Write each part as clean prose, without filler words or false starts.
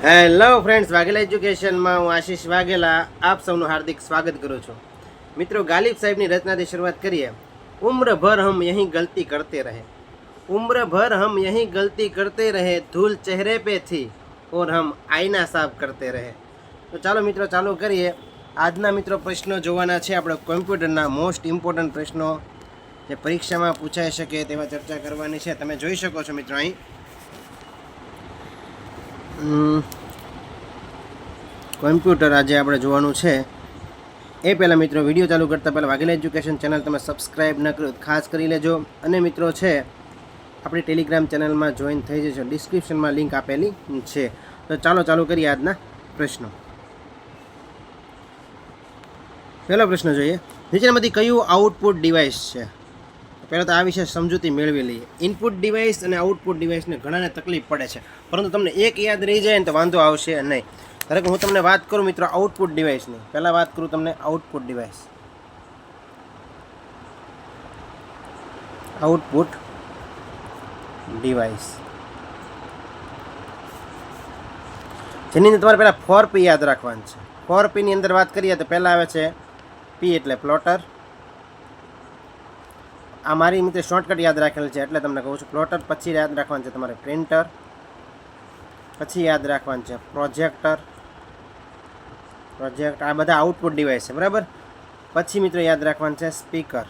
Hello friends, Vaghela એજ્યુકેશનમાં હું આશીષ વાઘેલા આપ સૌનું હાર્દિક સ્વાગત કરું છું. મિત્રો, ગાલિબ સાહેબની રચનાથી શરૂઆત કરીએ. ઉમ્ર ભર હમ યહીં ગલતી કરતે રહે, ઉમ્ર ભર હમ યહીં ગલતી કરતે રહે, ધૂલ ચહેરે પે થી ઓર હમ આઈના સાફ કરતે રહે. તો ચાલો મિત્રો ચાલુ કરીએ. આજના મિત્રો પ્રશ્નો જોવાના છે આપણે કોમ્પ્યુટરના મોસ્ટ ઇમ્પોર્ટન્ટ પ્રશ્નો જે પરીક્ષામાં પૂછાઈ શકે તેવા ચર્ચા કરવાની છે. તમે જોઈ શકો છો મિત્રો અહીં કોમ્પ્યુટર આજે આપણે જોવાનું છે. એ પહેલાં મિત્રો વિડીયો ચાલુ કરતાં પહેલાં વાઘેલા એજ્યુકેશન ચેનલ તમે સબસ્ક્રાઈબ ન કરો ખાસ કરી લેજો. અને મિત્રો છે આપણી ટેલિગ્રામ ચેનલમાં જોઈન થઈ જશો, ડિસ્ક્રિપ્શનમાં લિંક આપેલી છે. તો ચાલો ચાલુ કરીએ આજના પ્રશ્નો. પહેલો પ્રશ્ન જોઈએ, નીચેનામાંથી કયું આઉટપુટ ડિવાઇસ છે? પહેલાં તો આ વિશે સમજૂતી મેળવી લઈએ. ઇનપુટ ડિવાઇસ અને આઉટપુટ ડિવાઇસને ઘણાને તકલીફ પડે છે, પરંતુ તમને એક યાદ રહી જાય ને તો વાંધો આવશે નહીં. ધારો કે હું તમને વાત કરું મિત્રો આઉટપુટ ડિવાઇસની, પહેલાં વાત કરું તમને આઉટપુટ ડિવાઇસ. આઉટપુટ ડિવાઇસ જેની અંદર તમારે પહેલાં 4P યાદ રાખવાનું છે. 4Pની અંદર વાત કરીએ તો પહેલાં આવે છે P એટલે પ્લોટર. આ મારી મિત્રો શોર્ટકટ યાદ રાખેલ છે એટલે તમને કહું છું પ્લોટર. પછી યાદ રાખવાનું છે તમારે પ્રિન્ટર, પછી યાદ રાખવાનું છે પ્રોજેક્ટર. આ બધા આઉટપુટ ડિવાઇસ છે, બરાબર. પછી મિત્રો યાદ રાખવાનું છે સ્પીકર.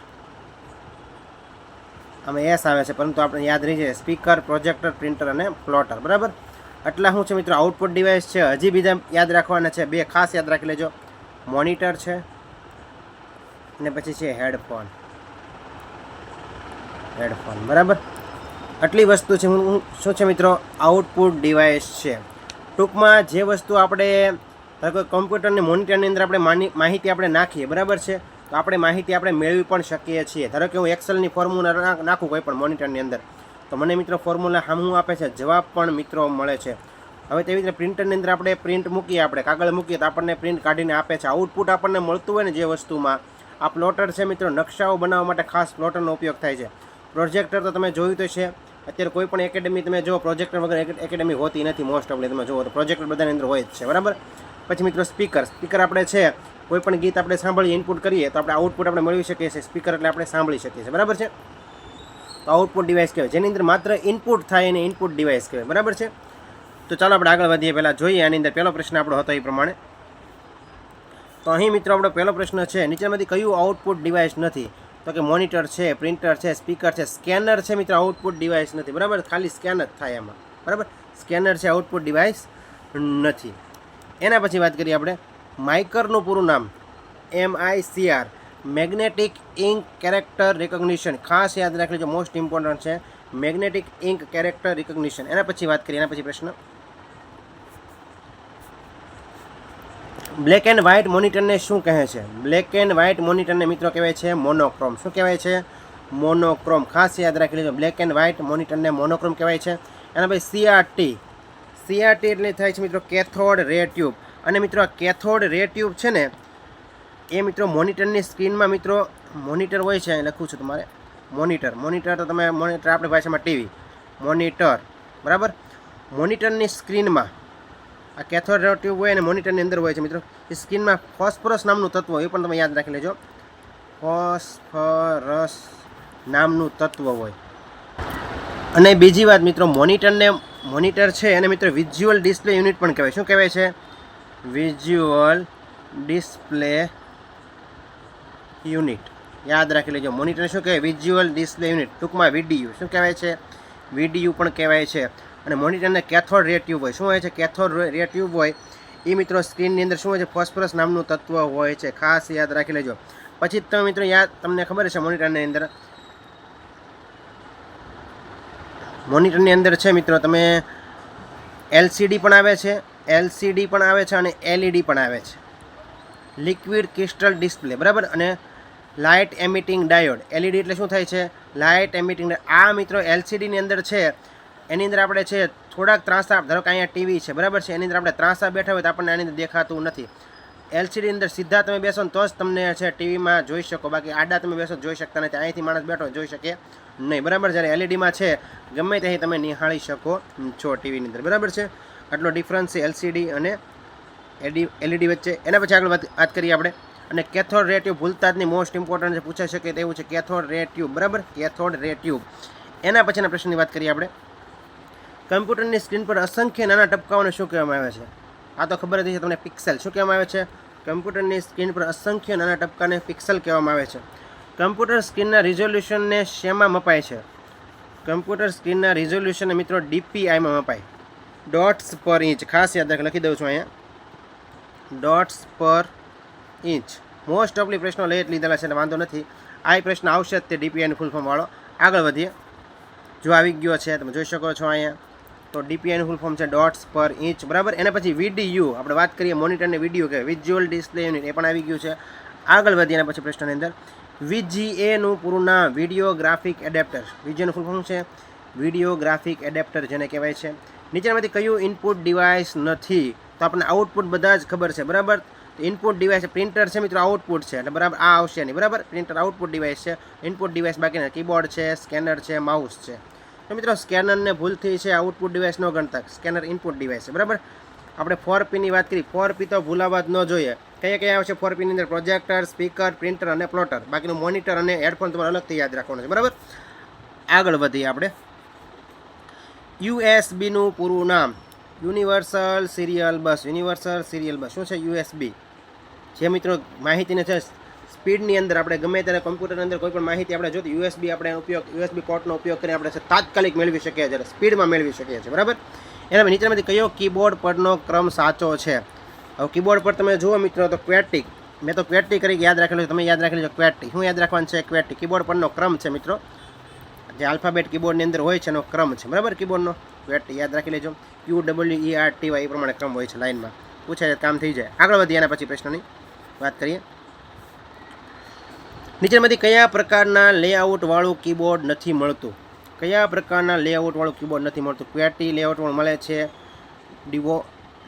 આમાં એસ આવે છે પરંતુ આપણે યાદ રહી જાય સ્પીકર, પ્રોજેક્ટર, પ્રિન્ટર અને પ્લોટર, બરાબર. આટલા શું છે મિત્રો આઉટપુટ ડિવાઇસ છે. હજી બીજા યાદ રાખવાના છે, બે ખાસ યાદ રાખી લેજો. મોનિટર છે અને પછી છે હેડફોન, બરાબર. આટલી વસ્તુ છે શું છે મિત્રો આઉટપુટ ડિવાઇસ છે. ટૂંકમાં જે વસ્તુ આપણે કોઈ કોમ્પ્યુટરની મોનિટરની અંદર આપણે માહિતી આપણે નાખીએ, બરાબર છે, તો આપણે માહિતી આપણે મેળવી પણ શકીએ છીએ. ધારો કે હું એક્સેલની ફોર્મ્યુલા નાખું કોઈ પણ મોનિટરની અંદર, તો મને મિત્રો ફોર્મ્યુલા સામું આપે છે, જવાબ પણ મિત્રો મળે છે. હવે તેવી રીતે પ્રિન્ટરની અંદર આપણે પ્રિન્ટ મૂકીએ, આપણે કાગળ મૂકીએ તો આપણને પ્રિન્ટ કાઢીને આપે છે. આઉટપુટ આપણને મળતું હોય ને જે વસ્તુમાં, આ પ્લોટર છે મિત્રો. નકશાઓ બનાવવા માટે ખાસ પ્લોટરનો ઉપયોગ થાય છે. પ્રોજેક્ટર તો તમે જોયું તો છે, અત્યારે કોઈ પણ એકેડેમી તમે જો પ્રોજેક્ટર વગર એકેડેમી હોતી નથી. મોસ્ટ ઓફલી તમે જુઓ તો પ્રોજેક્ટર બધાની અંદર હોય જ છે, બરાબર. પછી મિત્રો સ્પીકર આપણે છે કોઈ પણ ગીત આપણે સાંભળીએ, ઇનપુટ કરીએ તો આપણે આઉટપુટ આપણે મેળવી શકીએ છીએ. સ્પીકર એટલે આપણે સાંભળી શકીએ છીએ, બરાબર છે. તો આઉટપુટ ડિવાઇસ કહેવાય જેની અંદર માત્ર ઇનપુટ થાય એને ઇનપુટ ડિવાઇસ કહેવાય, બરાબર છે. તો ચાલો આપણે આગળ વધીએ. પહેલાં જોઈએ આની અંદર પહેલો પ્રશ્ન આપણો હતો એ પ્રમાણે. તો અહીં મિત્રો આપણો પહેલો પ્રશ્ન છે, નીચેમાંથી કયું આઉટપુટ ડિવાઇસ નથી? તો કે મોનિટર છે, પ્રિન્ટર છે, સ્પીકર છે. સ્કેનર છે મિત્રો આઉટપુટ ડિવાઇસ નથી, બરાબર. ખાલી સ્કેન જ થાય એમાં, બરાબર. સ્કેનર છે, આઉટપુટ ડિવાઇસ નથી. એના પછી વાત કરીએ આપણે માઇકરનું પૂરું નામ MICR, magnetic ink character recognition. ખાસ યાદ રાખી લેજો, મોસ્ટ ઇમ્પોર્ટન્ટ છે મેગ્નેટિક ઇંક કેરેક્ટર રિકોગ્નિશન. એના પછી વાત કરીએ. એના પછી પ્રશ્ન બ્લેક એન્ડ વ્હાઇટ મોનિટરને શું કહે છે? બ્લેક એન્ડ વ્હાઇટ મોનિટરને મિત્રો કહેવાય છે મોનોક્રોમ. શું કહેવાય છે? મોનોક્રોમ. ખાસ યાદ રાખી લેજો, બ્લેક એન્ડ વ્હાઇટ મોનિટરને મોનોક્રોમ કહેવાય છે. એના પછી CRT એટલે થાય છે મિત્રો કેથોડ રે ટ્યુબ. અને મિત્રો આ કેથોડ રે ટ્યુબ છે ને એ મિત્રો મોનિટરની સ્ક્રીનમાં મિત્રો મોનિટર હોય છે, અહીં લખું છું તમારે મોનિટર તો તમે મોનિટર આપણી ભાષામાં ટીવી મોનિટર, બરાબર. મોનિટરની સ્ક્રીનમાં આ કેથોડ રે ટ્યુબ હોય અને મોનિટરની અંદર હોય છે મિત્રો. એ સ્ક્રીનમાં ફોસ્ફરસ નામનું તત્વ હોય, એ પણ તમે યાદ રાખી લેજો. ફોસ્ફરસ નામનું તત્વ હોય. અને બીજી વાત મિત્રો મોનિટર છે અને મિત્રો વિઝ્યુઅલ ડિસ્પ્લે યુનિટ પણ કહેવાય. શું કહેવાય છે? Visual display unit. યાદ રાખી લેજો, મોનિટર શું કહેવાય? વિઝ્યુઅલ ડિસ્પ્લે યુનિટ, ટૂંકમાં VDU. શું કહેવાય છે? VDU પણ કહેવાય છે. અને મોનિટરને કેથોડ રે ટ્યુબ હોય. શું હોય છે? કેથોડ રે ટ્યુબ હોય એ મિત્રો સ્ક્રીનની અંદર શું હોય છે? ફોસ્ફરસ નામનું તત્વ હોય છે. ખાસ યાદ રાખી લેજો. પછી તમે મિત્રો તમને ખબર છે મોનિટરની અંદર છે મિત્રો તમે LCD પણ આવે છે, અને LED પણ આવે છે. લિક્વિડ ક્રિસ્ટલ ડિસ્પ્લે, બરાબર. અને લાઇટ એમિટિંગ ડાયોડ. LED એટલે શું થાય છે? Light emitting. આ મિત્રો LCDની અંદર છે એની અંદર આપણે છે થોડાક ત્રાંસા, ધારો કે અહીંયા ટીવી છે, બરાબર છે, એની અંદર આપણે ત્રાંસા બેઠા હોય તો આપણને આની અંદર દેખાતું નથી. LCD અંદર સીધા તમે બેસો ને તો જ તમને છે ટીવીમાં જોઈ શકો, બાકી આડા તમે બેસો જોઈ શકતા નથી. અહીંથી માણસ બેઠો જોઈ શકે નહીં, બરાબર. જ્યારે LEDમાં છે ગમે ત્યાંથી તમે નિહાળી શકો છો ટીવીની અંદર, બરાબર છે. આટલો ડિફરન્સ છે એલસીડી અને એલઈડી વચ્ચે. એના પછી આગળ વાત કરીએ આપણે. અને કેથોડ રે ટ્યુબ ભૂલતા જ નહીં, મોસ્ટ ઇમ્પોર્ટન્ટ છે, પૂછાઈ શકે તેવું છે કેથોડ રે ટ્યુબ. બરાબર, કેથોડ રે ટ્યુબ. એના પછીના પ્રશ્નની વાત કરીએ આપણે. કમ્પ્યુટરની સ્ક્રીન પર અસંખ્ય નાના ટપકાઓને શું કહેવામાં આવે છે? આ તો ખબર જ છે તમને, પિક્સેલ. શું કહેવામાં આવે છે? કમ્પ્યુટરની સ્ક્રીન પર અસંખ્ય નાના ટપકાને પિક્સેલ કહેવામાં આવે છે. કમ્પ્યુટર સ્ક્રીનના રિઝોલ્યુશનને શેમાં મપાય છે? કમ્પ્યુટર સ્ક્રીનના રિઝોલ્યુશનને મિત્રો DPIમાં મપાય, ડોટ્સ પર ઇંચ. ખાસ યાદ રાખી, લખી દઉં છું અહીંયા, ડોટ્સ પર ઇંચ. મોસ્ટ ઓફલી પ્રશ્નો લઈ જ લીધેલા છે એટલે વાંધો નથી. આ પ્રશ્ન આવશે જ તે DPIનું ફૂલ ફોર્મ વાળો. આગળ વધીએ. જો આવી ગયો છે તમે જોઈ શકો છો અહીંયા, તો DPIનું ફૂલ ફોર્મ છે ડોટ્સ પર ઇંચ. બરાબર. એના પછી VDU, આપણે વાત કરીએ મોનિટરને વિડીયો કે વિઝ્યુઅલ ડિસ્પ્લે યુનિટ, એ પણ આવી ગયું છે. આગળ વધીએ એના પછી પ્રશ્નની અંદર. VGAનું પૂરું નામ વિડીયો ગ્રાફિક એડેપ્ટર. VGAનું ફૂલ ફોર્મ છે વિડીયો ગ્રાફિક એડેપ્ટર, જેને કહેવાય છે. નીચેનામાંથી કયું ઇનપુટ ડિવાઇસ નથી? તો આપણને આઉટપુટ બધા જ ખબર છે. બરાબર. ઇનપુટ ડિવાઇસ પ્રિન્ટર છે મિત્રો, આઉટપુટ છે એટલે બરાબર આ આવશે નહીં. બરાબર, પ્રિન્ટર આઉટપુટ ડિવાઇસ છે. ઇનપુટ ડિવાઇસ બાકીના કીબોર્ડ છે, સ્કેનર છે, માઉસ છે. તો મિત્રો સ્કેનરને ભૂલથી છે આઉટપુટ ડિવાઇસ ન ગણતા, સ્કેનર ઇનપુટ ડિવાઇસ છે. બરાબર. આપણે 4Pની વાત કરી, 4P તો ભૂલાવા જ ન જોઈએ. કયા કયા આવશે 4Pની અંદર? પ્રોજેક્ટર, સ્પીકર, પ્રિન્ટર અને પ્લોટર. બાકીનું મોનિટર અને હેડફોન તમારે અલગથી યાદ રાખવાનું છે. બરાબર. આગળ વધીએ આપણે. USBનું પૂરું નામ યુનિવર્સલ સિરિયલ બસ. યુનિવર્સલ સિરિયલ બસ શું છે? USB. જે મિત્રો માહિતીને છે સ્પીડની અંદર આપણે ગમે ત્યારે કમ્પ્યુટરની અંદર કોઈ પણ માહિતી આપણે જોતી USB આપણે USB પોર્ટનો ઉપયોગ કરીને આપણે તાત્કાલિક મેળવી શકીએ છીએ, સ્પીડમાં મેળવી શકીએ છીએ. બરાબર. એના નીચેનામાંથી કયો કીબોર્ડ પરનો ક્રમ સાચો છે? હવે કીબોર્ડ પર તમે જુઓ મિત્રો તો ક્વેટિક, મેં તો ક્વેટી કરી યાદ રાખેલું, તમે યાદ રાખી લેજો ક્વેટી. શું યાદ રાખવાનું છે? ક્વેટી. કીબોર્ડ પરનો ક્રમ છે મિત્રો, જે આલ્ફાબેટ કીબોર્ડની અંદર હોય છે એનો ક્રમ છે. બરાબર. કીબોર્ડનો ક્વેટી યાદ રાખી લેજો. QWERTY એ પ્રમાણે ક્રમ હોય છે લાઇનમાં, પૂછાય કામ થઈ જાય. આગળ વધીએ એના પછી પ્રશ્નની વાત કરીએ. નીચેમાંથી કયા પ્રકારના લેઆઉટવાળું કીબોર્ડ નથી મળતું? કયા પ્રકારના લેઆઉટવાળું કીબોર્ડ નથી મળતું? ક્વેટી લેઆઉટવાળું મળે છે,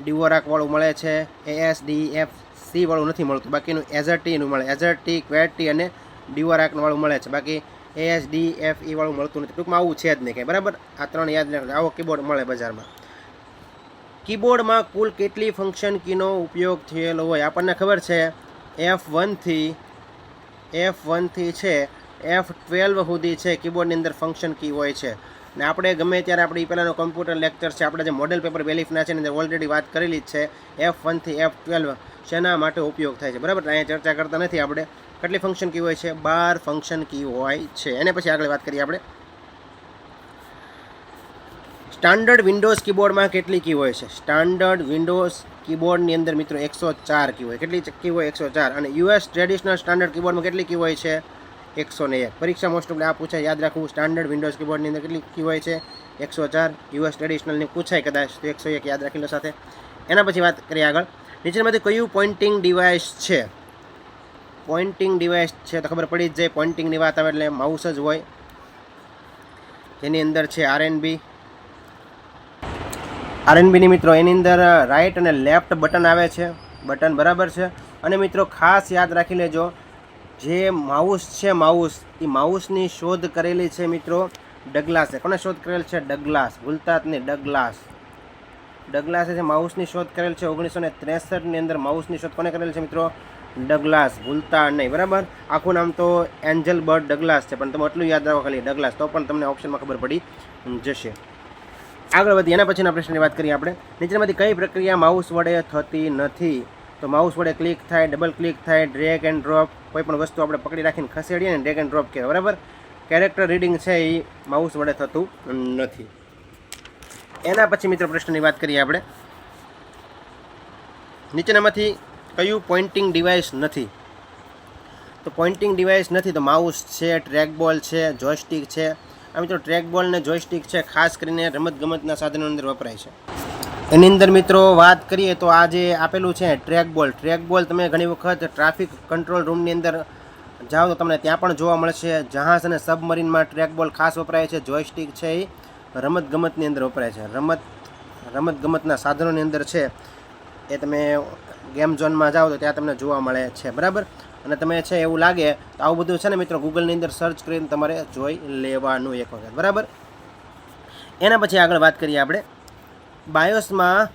ડિવોરાકવાળું મળે છે, ASDFC વાળું નથી મળતું. બાકીનું એઝર્ટીનું મળે, એઝર્ટી, ક્વેટી અને ડિવોરાકવાળું મળે છે. બાકી ASDFE વાળું મળતું નથી. ટૂંકમાં આવું છે જ નહીં કંઈ. બરાબર. આ ત્રણ યાદ રાખજો, આવો કીબોર્ડ મળે બજારમાં. કીબોર્ડમાં કુલ કેટલી ફંક્શન કીનો ઉપયોગ થયેલો હોય? આપણને ખબર છે F1 થી છે F12 સુધી છે કીબોર્ડની અંદર ફંક્શન કી હોય છે. ને આપણે ગમે ત્યારે આપણી પહેલાંનો કમ્પ્યુટર લેક્ચર છે, આપણે જે મોડેલ પેપર બેલીફના છે એની અંદર ઓલરેડી વાત કરેલી જ છે. F1 થી F12 શેના માટે ઉપયોગ થાય છે? બરાબર. અહીંયા ચર્ચા કરતા નથી આપણે. કેટલી ફંક્શન કી હોય છે? 12 ફંક્શન કી હોય છે. એને પછી આગળ વાત કરીએ આપણે. સ્ટાન્ડર્ડ વિન્ડોઝ કીબોર્ડમાં કેટલી કી હોય છે? સ્ટાન્ડર્ડ વિન્ડોઝ કીબોર્ડની અંદર મિત્રો 104 કી હોય. કેટલી કી હોય? 104. અને US ટ્રેડિશનલ સ્ટાન્ડર્ડ કીબોર્ડમાં કેટલી કી હોય છે? 101. પરીક્ષા મોસ્ટ ઓફ આ પૂછાય, યાદ રાખવું. સ્ટાન્ડર્ડ વિન્ડોઝ કીબોર્ડની અંદર કેટલી કી હોય છે? 104. US ટ્રેડિશનલની પૂછાય કદાચ તો 101 યાદ રાખી લો સાથે. એના પછી વાત કરીએ આગળ. નીચેમાંથી કયું પોઇન્ટિંગ ડિવાઇસ છે? પોઇન્ટિંગ ડિવાઇસ છે તો ખબર પડી જ જાય. પોઇન્ટિંગની વાત આવે એટલે માઉસ જ હોય, જેની અંદર છે RNBની મિત્રો એની અંદર રાઈટ અને લેફ્ટ બટન આવે છે, બટન. બરાબર છે. અને મિત્રો ખાસ યાદ રાખી લેજો, જે માઉસ છે એ માઉસની શોધ કરેલી છે મિત્રો ડગલાસે. કોને શોધ કરેલ છે? ડગલાસ. ભૂલતા જ નહીં, ડગલાસે માઉસની શોધ કરેલ છે. 1963ની અંદર માઉસની શોધ કોને કરેલ છે મિત્રો? ડગલાસ. ભૂલતા નહીં. બરાબર. આખું નામ તો એન્જલ બર્ડ ડગલાસ છે, પણ તમે એટલું યાદ રાખો ખાલી ડગલાસ, તો પણ તમને ઓપ્શનમાં ખબર પડી જશે. આગળ વધીએ. એના પછીના પ્રશ્નની વાત કરીએ આપણે. નીચેમાંથી કઈ પ્રક્રિયા માઉસ વડે થતી નથી? તો માઉસ વડે ક્લિક થાય, ડબલ ક્લિક થાય, ડ્રેગ એન્ડ ડ્રોપ. કોઈ પણ વસ્તુ આપણે પકડી રાખીને ખસેડીએ ને ડ્રેગ એન્ડ ડ્રોપ કહેવાય. બરાબર. કેરેક્ટર રીડિંગ છે એ માઉસ વડે થતું નથી. એના પછી મિત્રો પ્રશ્નની વાત કરીએ આપણે. નીચેનામાંથી કયું પોઇન્ટિંગ ડિવાઇસ નથી? તો પોઇન્ટિંગ ડિવાઇસ નથી તો માઉસ છે, ટ્રેકબોલ છે, જોયસ્ટિક છે. આ મિત્રો ટ્રેકબોલ ને જોયસ્ટિક છે ખાસ કરીને રમતગમતના સાધનોની અંદર વપરાય છે. એની અંદર મિત્રો વાત કરીએ તો આ જે આપેલું છે ટ્રેકબોલ તમે ઘણી વખત ટ્રાફિક કંટ્રોલ રૂમની અંદર જાઓ તો તમને ત્યાં પણ જોવા મળશે. જહાજ અને સબમરીનમાં ટ્રેકબોલ ખાસ વપરાય છે. જોયસ્ટિક છે એ રમતગમતની અંદર વપરાય છે. રમતગમતના સાધનોની અંદર છે એ તમે ગેમ ઝોનમાં જાઓ તો ત્યાં તમને જોવા મળે છે. બરાબર. અને તમે છે એવું લાગે તો આવું બધું છે ને મિત્રો ગૂગલની અંદર સર્ચ કરીને તમારે જોઈ લેવાનું એક વખત. બરાબર. એના પછી આગળ વાત કરીએ આપણે. બાયોસમાં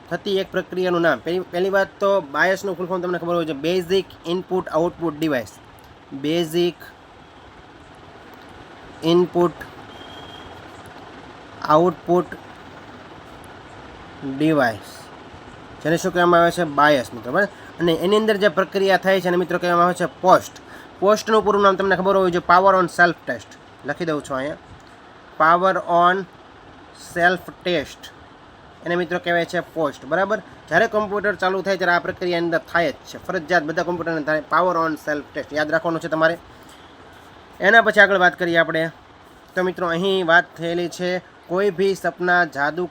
થતી એક પ્રક્રિયાનું નામ. પહેલી વાત તો બાયોસનું ફૂલ ફોર્મ તમને ખબર હોય છે, basic input output device. Basic input output device, જેને શું કહેવામાં આવે છે? બાયસ મિત્રો. બરાબર. અને એની અંદર જે પ્રક્રિયા થાય છે એને મિત્રો કહેવામાં આવે છે પોસ્ટ. પોસ્ટનું પૂરું નામ તમને ખબર હોવી જોઈએ, પાવર ઓન સેલ્ફ ટેસ્ટ. લખી દઉં છું અહીંયા, પાવર ઓન સેલ્ફ ટેસ્ટ, એને મિત્રો કહેવાય છે પોસ્ટ. બરાબર. જ્યારે કમ્પ્યુટર ચાલુ થાય ત્યારે આ પ્રક્રિયા અંદર થાય જ છે, ફરજિયાત બધા કમ્પ્યુટરને થાય પાવર ઓન સેલ્ફ ટેસ્ટ, યાદ રાખવાનું છે તમારે. એના પછી આગળ વાત કરીએ આપણે. તો મિત્રો અહીં વાત થયેલી છે, કોઈ भी सपना जादू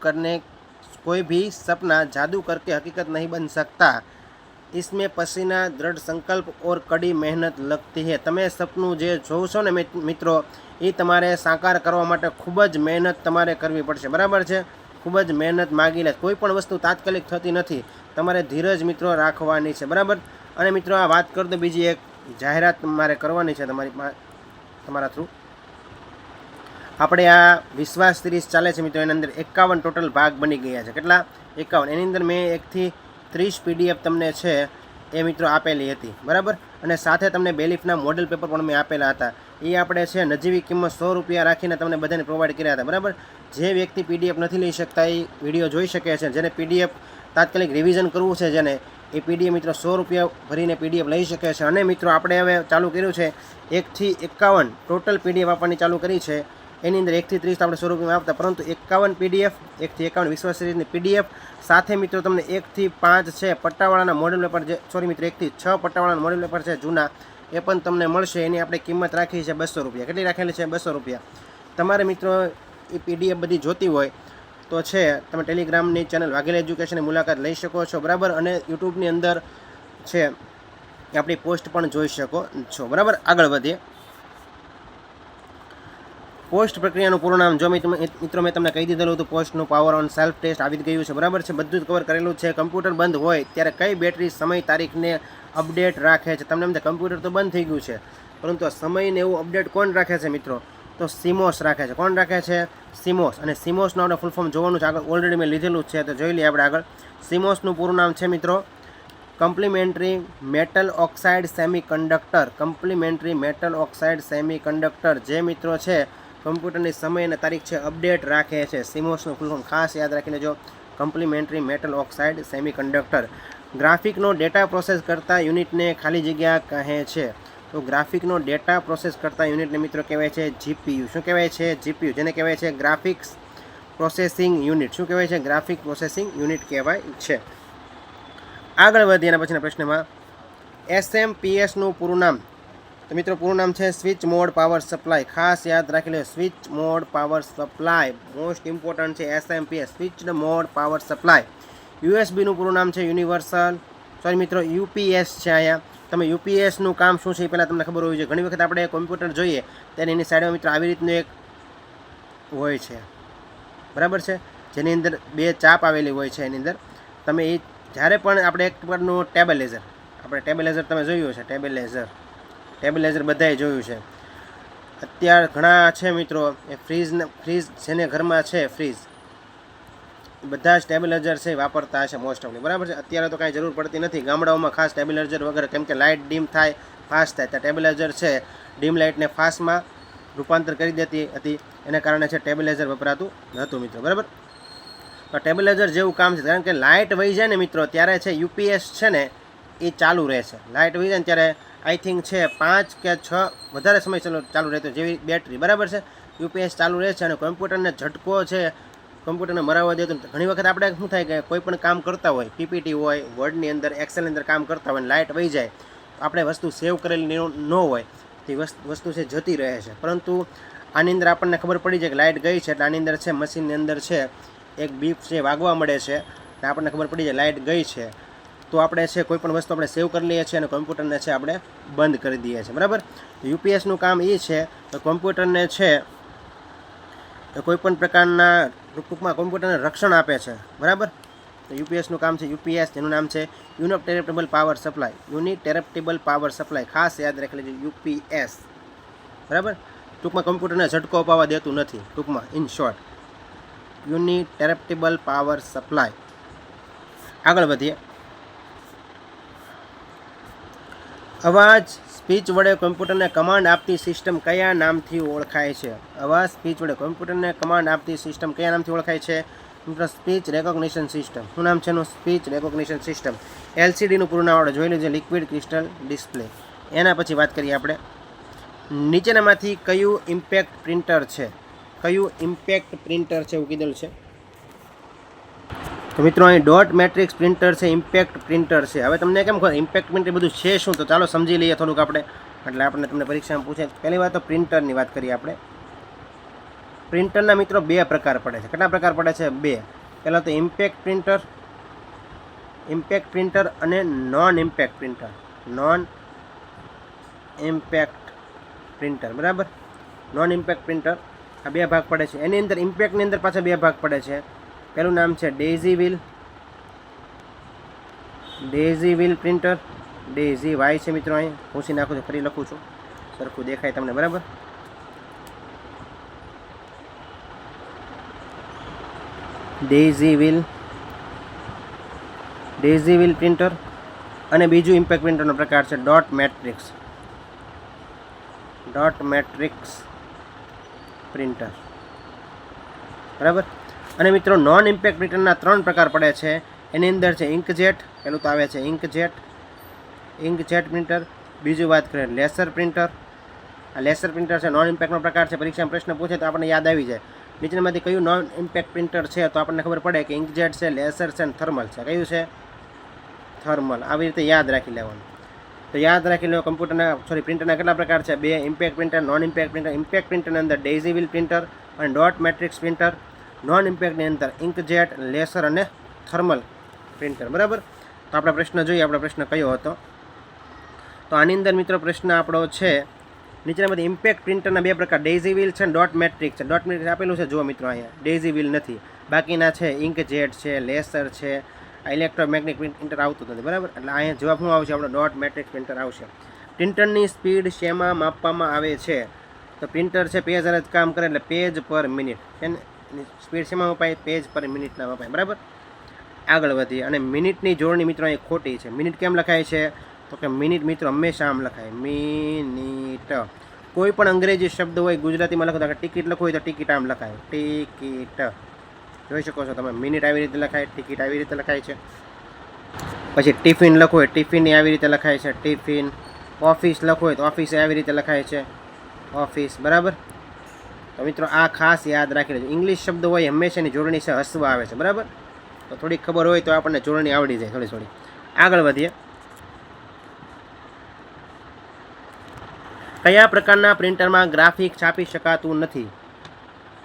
करके हकीकत नहीं बन सकता, इसमें पसीना, दृढ़ संकल्प और कड़ी मेहनत लगती है. તમે સપનું જે જોવો છો ને મિત્રો, એ તમારે સાકાર કરવા માટે ખૂબ જ મહેનત તમારે કરવી પડશે. બરાબર છે. ખૂબ જ મહેનત માગી લે. કોઈ પણ વસ્તુ તાત્કાલિક થતી નથી, તમારે ધીરજ મિત્રો રાખવાની છે. બરાબર. અને મિત્રો આ વાત કરું તો બીજી એક જાહેરાત મારે કરવાની છે તમારા થ્રુ. આપણે આ વિશ્વાસ સિરીઝ ચાલે છે મિત્રો, એની અંદર 51 ટોટલ ભાગ બની ગયા છે. કેટલા? 51. એની અંદર મેં 1 થી 30 PDF તમને છે એ મિત્રો આપેલી હતી. બરાબર. અને સાથે તમને બેલીફના મોડેલ પેપર પણ મેં આપેલા હતા. એ આપણે છે નજીવી કિંમત ₹100 રાખીને તમને બધાને પ્રોવાઈડ કર્યા હતા. બરાબર. જે વ્યક્તિ PDF નથી લઈ શકતા એ વિડીયો જોઈ શકે છે. જેને PDF તાત્કાલિક રિવિઝન કરવું છે, જેને એ PDF મિત્રો ₹100 ભરીને PDF લઈ શકે છે. અને મિત્રો આપણે હવે ચાલુ કર્યું છે 1 થી 51 ટોટલ PDF આપવાની ચાલુ કરી છે. એની અંદર 1 થી 30 આપણે ₹100 આપતા, પરંતુ 51 PDF, 1 થી 51 વિશ્વાસ સિરીઝની PDF સાથે મિત્રો તમને 1 થી 5 છે પટ્ટાવાળાના મોડેલ પેપર, જે સોરી મિત્રો 1 થી 6 પટ્ટાવાળાના મોડેલ પેપર છે જૂના, એ પણ તમને મળશે. એની આપણે કિંમત રાખી છે ₹200. કેટલી રાખેલી છે? ₹200. તમારે મિત્રો એ PDF બધી જોતી હોય તો છે તમે ટેલિગ્રામની ચેનલ વાઘેલા એજ્યુકેશનની મુલાકાત લઈ શકો છો. બરાબર. અને યુટ્યુબની અંદર છે આપણી પોસ્ટ પણ જોઈ શકો છો. બરાબર. આગળ વધીએ. પોસ્ટ પ્રક્રિયાનું પૂરું નામ જો મિત્રો મેં તમને કહી દીધેલું હતું, પોસ્ટનું પાવર ઓન સેલ્ફ ટેસ્ટ આવી ગયું છે. બરાબર છે. બધું જ કવર કરેલું છે. કમ્પ્યુટર બંધ હોય ત્યારે કઈ બેટરી સમય તારીખને અપડેટ રાખે છે? તમને એમ થાય કમ્પ્યુટર તો બંધ થઈ ગયું છે, પરંતુ આ સમયને એવું અપડેટ કોણ રાખે છે મિત્રો? તો CMOS રાખે છે. કોણ રાખે છે? CMOS. અને CMOSનું આપણે ફૂલ ફોર્મ જોવાનું છે. આગળ ઓલરેડી મેં લીધેલું છે, તો જોઈ લઈએ આપણે આગળ. CMOSનું પૂરું નામ છે મિત્રો complementary metal oxide semiconductor. Complementary metal oxide semiconductor, જે મિત્રો છે કમ્પ્યુટરની સમય અને તારીખ છે અપડેટ રાખે છે. CMOSનું ફૂલ ફોર્મ ખાસ યાદ રાખી લેજો, complementary metal oxide semiconductor. ગ્રાફિકનો ડેટા પ્રોસેસ કરતા યુનિટને ખાલી જગ્યા કહે છે. તો ગ્રાફિકનો ડેટા પ્રોસેસ કરતા યુનિટને મિત્રો કહેવાય છે GPU. શું કહેવાય છે? GPU, જેને કહેવાય છે ગ્રાફિક્સ પ્રોસેસિંગ યુનિટ. શું કહેવાય છે? ગ્રાફિક પ્રોસેસિંગ યુનિટ કહેવાય છે. આગળ વધીએ એના પછીના પ્રશ્નમાં. SMPSનું પૂરું નામ. તો મિત્રો પૂરું નામ છે સ્વિચ મોડ પાવર સપ્લાય. ખાસ યાદ રાખી લો, switch mode power supply most important છે. SMPS, switched mode power supply. USBનું પૂરું નામ છે યુનિવર્સલ, સોરી મિત્રો UPS છે. અહીંયા તમે UPSનું કામ શું છે એ પહેલાં તમને ખબર હોવી જોઈએ. ઘણી વખત આપણે કોમ્પ્યુટર જોઈએ ત્યારે એની સાઈડમાં મિત્રો આવી રીતનું એક હોય છે. બરાબર છે. જેની અંદર 2 ચાપ આવેલી હોય છે. એની અંદર તમે એ જ્યારે પણ આપણે એક પ્રકારનું ટેબલેઝર, આપણે ટેબલેઝર તમે જોયું છે, ટેબલેઝર બધાએ જોયું છે. અત્યારે ઘણા છે મિત્રો એ ફ્રીજ જેને ઘરમાં છે, ફ્રીજ બધા જ ટેબલેઝર છે વાપરતા હશે મોસ્ટ ઓફલી. બરાબર છે. અત્યારે તો કાંઈ જરૂર પડતી નથી ગામડાઓમાં ખાસ ટેબલેઝર વગર, કેમ કે લાઇટ ડીમ થાય, ફાસ્ટ થાય. ત્યાં ટેબલેઝર છે ડીમ લાઇટને ફાસ્ટમાં રૂપાંતર કરી દેતી હતી, એના કારણે છે ટેબલેઝર વપરાતું નહોતું મિત્રો. બરાબર. તો ટેબલેઝર જેવું કામ છે, કારણ કે લાઇટ વહી જાય ને મિત્રો ત્યારે છે UPS છે ને એ ચાલુ રહે છે. લાઇટ વહી જાય ને ત્યારે આઈ થિંક છે 5 કે 6 વધારે સમય ચાલુ રહેતો, જેવી બેટરી. બરાબર છે. UPS ચાલુ રહે છે. અને કોમ્પ્યુટરને ઝટકો છે, કમ્પ્યુટરને મરાવવા દેતું. ઘણી વખત આપણે શું થાય કે કોઈ પણ કામ કરતા હોય, PPT હોય, વર્ડની અંદર, એક્સેલની અંદર કામ કરતા હોય, લાઇટ વહી જાય, આપણે વસ્તુ સેવ કરેલી ન હોય, તે વસ્તુ છે જતી રહે છે. પરંતુ આની અંદર આપણને ખબર પડી જાય કે લાઇટ ગઈ છે, એટલે આની અંદર છે મશીનની અંદર છે એક બીપ છે વાગવા મળે છે, એટલે આપણને ખબર પડી જાય લાઇટ ગઈ છે. તો આપણે છે કોઈ પણ વસ્તુ આપણે સેવ કરી લઈએ છીએ અને કમ્પ્યુટરને છે આપણે બંધ કરી દઈએ છીએ. બરાબર. UPSનું કામ એ છે તો કમ્પ્યુટરને છે કોઈ પણ પ્રકારના ટૂંકમાં કમ્પ્યુટરને રક્ષણ આપે છે. બરાબર. તો UPSનું કામ છે UPS, જેનું નામ છે યુનિટેરેપ્ટેબલ પાવર સપ્લાય. યુનિટેરેપ્ટેબલ પાવર સપ્લાય ખાસ યાદ રાખી લેજો, UPS. બરાબર. ટૂંકમાં કમ્પ્યુટરને ઝટકો અપાવવા દેતું નથી, ટૂંકમાં in short. Uninterruptible power supply. આગળ વધીએ. અવાજ સ્પીચ વડે કોમ્પ્યુટરને કમાન્ડ આપતી સિસ્ટમ કયા નામથી ઓળખાય છે? અવાજ સ્પીચ વડે કોમ્પ્યુટરને કમાન્ડ આપતી સિસ્ટમ કયા નામથી ઓળખાય છે? મિત્રો સ્પીચ રેકોગ્નિશન સિસ્ટમ. શું નામ છે એનું? Speech recognition system. એલસીડીનું પૂરું નામ આપણે જોયેલું છે, લિક્વિડ ક્રિસ્ટલ ડિસ્પ્લે. એના પછી વાત કરીએ આપણે, નીચેનામાંથી કયું ઇમ્પેક્ટ પ્રિન્ટર છે? કયું ઇમ્પેક્ટ પ્રિન્ટર છે એવું કીધેલું છે. તો મિત્રો અહીં ડોટ મેટ્રિક્સ પ્રિન્ટર છે, ઇમ્પેક્ટ પ્રિન્ટર છે. હવે તમને કેમ ખબર ઇમ્પેક્ટ પ્રિન્ટર બધું છે શું? તો ચાલો સમજી લઈએ થોડુંક આપણે, એટલે આપણે તમને પરીક્ષામાં પૂછે. પહેલી વાત તો પ્રિન્ટરની વાત કરીએ આપણે. પ્રિન્ટરના મિત્રો બે પ્રકાર પડે છે. કેટલા પ્રકાર પડે છે? બે. પહેલાં તો ઇમ્પેક્ટ પ્રિન્ટર અને non impact printer. Non impact printer, બરાબર. નોન ઇમ્પેક્ટ પ્રિન્ટર આ બે ભાગ પડે છે. એની અંદર ઇમ્પેક્ટની અંદર પાછા બે ભાગ પડે છે. પહેલું નામ છે ડેઝી વ્હીલ પ્રિન્ટર. ડેઝી વાય છે મિત્રો, અહીં પૂછી નાખું છું, ફરી લખું છું, સરખું દેખાય તમને, બરાબર. Daisy wheel printer. અને બીજું ઇમ્પેક્ટ પ્રિન્ટરનો પ્રકાર છે ડોટ મેટ્રિક્સ પ્રિન્ટર, બરાબર. અને મિત્રો નોન ઇમ્પેક્ટ પ્રિન્ટરના ત્રણ પ્રકાર પડે છે. એની અંદર છે ઇન્કજેટ, પેલું તો આવે છે ઇન્કજેટ પ્રિન્ટર. બીજું વાત કરીએ લેસર પ્રિન્ટર. આ લેસર પ્રિન્ટર છે, નોન ઇમ્પેક્ટનો પ્રકાર છે. પરીક્ષામાં પ્રશ્ન પૂછે તો આપણને યાદ આવી જાય. નીચેનામાંથી કયું નોન ઇમ્પેક્ટ પ્રિન્ટર છે? તો આપણને ખબર પડે કે ઇન્કજેટ છે, લેસર છે અને થર્મલ છે. કયું છે? થર્મલ. આવી રીતે યાદ રાખી લેવાનું. તો યાદ રાખી લો પ્રિન્ટરના કેટલા પ્રકાર છે? બે. Impact printer, non impact printer. Impact પ્રિન્ટરની અંદર ડેઝી વ્હીલ પ્રિન્ટર અને ડોટ મેટ્રિક્સ પ્રિન્ટર. નોન ઇમ્પેક્ટની અંદર ઇન્કજેટ, લેસર અને થર્મલ પ્રિન્ટર, બરાબર. તો આપણે પ્રશ્ન જોઈએ, આપણો પ્રશ્ન કયો હતો? તો આની અંદર મિત્રો પ્રશ્ન આપણો છે, નીચેનામાંથી ઇમ્પેક્ટ પ્રિન્ટરના બે પ્રકાર ડેઝી વ્હીલ છે અને ડોટ મેટ્રિક્સ છે. ડોટ મેટ્રિક્સ આપેલું છે જુઓ મિત્રો, અહીંયા ડેઝી વ્હીલ નથી. બાકીના છે ઇન્કજેટ છે, લેસર છે, ઇલેક્ટ્રોમેગ્નેટિક પ્રિન્ટર આવતું નથી, બરાબર. એટલે અહીંયા જવાબ શું આવશે? આપણો ડોટ મેટ્રિક્સ પ્રિન્ટર આવશે. પ્રિન્ટરની સ્પીડ શેમાં માપવામાં આવે છે? તો પ્રિન્ટર છે પેજ અરજ કામ કરે એટલે પેજ પર મિનિટ. સ્પીડ શેમાં મપાય? પેજ પર મિનિટના મપાય, બરાબર. આગળ વધીએ. અને મિનિટની જોડણી મિત્રો અહીં ખોટી છે. મિનિટ કેમ લખાય છે? તો કે મિનિટ મિત્રો હંમેશા આમ લખાય, મિનિટ. કોઈ પણ અંગ્રેજી શબ્દ હોય ગુજરાતીમાં લખો તો ટિકિટ લખવું હોય તો ટિકિટ આમ લખાય, ટિકિટ. જોઈ શકો છો તમે, મિનિટ આવી રીતે લખાય, ટિકિટ આવી રીતે લખાય છે. પછી ટિફિન લખવું હોય ટિફિન આવી રીતે લખાય છે, ટિફિન. ઓફિસ લખવું હોય તો ઓફિસ આવી રીતે લખાય છે, ઓફિસ, બરાબર. તો મિત્રો આ ખાસ યાદ રાખી લેજો. ઇંગ્લિશ શબ્દ હોય હંમેશાની જોડણી છે હસવા આવે છે, બરાબર. તો થોડીક ખબર હોય તો આપણને જોડણી આવડી જાય થોડી. આગળ વધીએ. કયા પ્રકારના પ્રિન્ટરમાં ગ્રાફિક છાપી શકાતું નથી?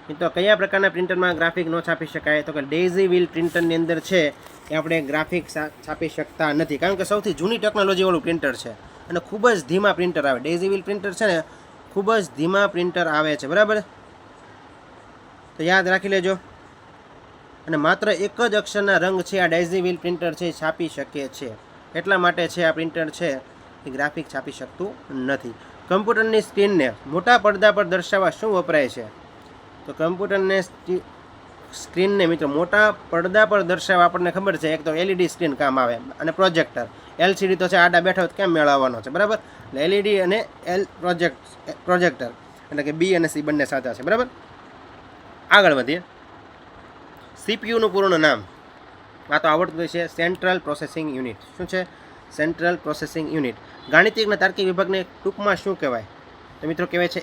મિત્રો કયા પ્રકારના પ્રિન્ટરમાં ગ્રાફિક ન છાપી શકાય? તો કે ડેઝી વ્હીલ પ્રિન્ટરની અંદર છે એ આપણે ગ્રાફિક છાપી શકતા નથી, કારણ કે સૌથી જૂની ટેકનોલોજીવાળું પ્રિન્ટર છે અને ખૂબ જ ધીમા પ્રિન્ટર આવે. ડેઝી વ્હીલ પ્રિન્ટર છે ને ખૂબ જ ધીમા પ્રિન્ટર આવે છે, બરાબર. તો યાદ રાખી લેજો. અને માત્ર એક જ અક્ષરના રંગ છે આ ડેઝી વ્હીલ પ્રિન્ટર છે છાપી શકે છે. એટલા માટે છે આ પ્રિન્ટર છે એ ગ્રાફિક છાપી શકતું નથી. કમ્પ્યુટરની સ્ક્રીનને મોટા પડદા પર દર્શાવવા શું વપરાય છે? તો કમ્પ્યુટરને સ્ક્રીનને મિત્રો મોટા પડદા પર દર્શાવવા આપણને ખબર છે, એક તો એલઈડી સ્ક્રીન કામ આવે અને પ્રોજેક્ટર. એલસીડી તો છે આડા બેઠા કેમ મેળવવાનો છે, બરાબર. એટલે એલઈડી અને પ્રોજેક્ટર એટલે કે બી અને સી બંને સાચા છે, બરાબર. આગળ વધીએ. સીપીયુનું પૂર્ણ નામ આ તો આવડતું છે, સેન્ટ્રલ પ્રોસેસિંગ યુનિટ. શું છે? Central processing unit. ગાણિતિક અને તાર્કિક વિભાગને ટૂંકમાં શું કહેવાય? તો મિત્રો કહેવાય છે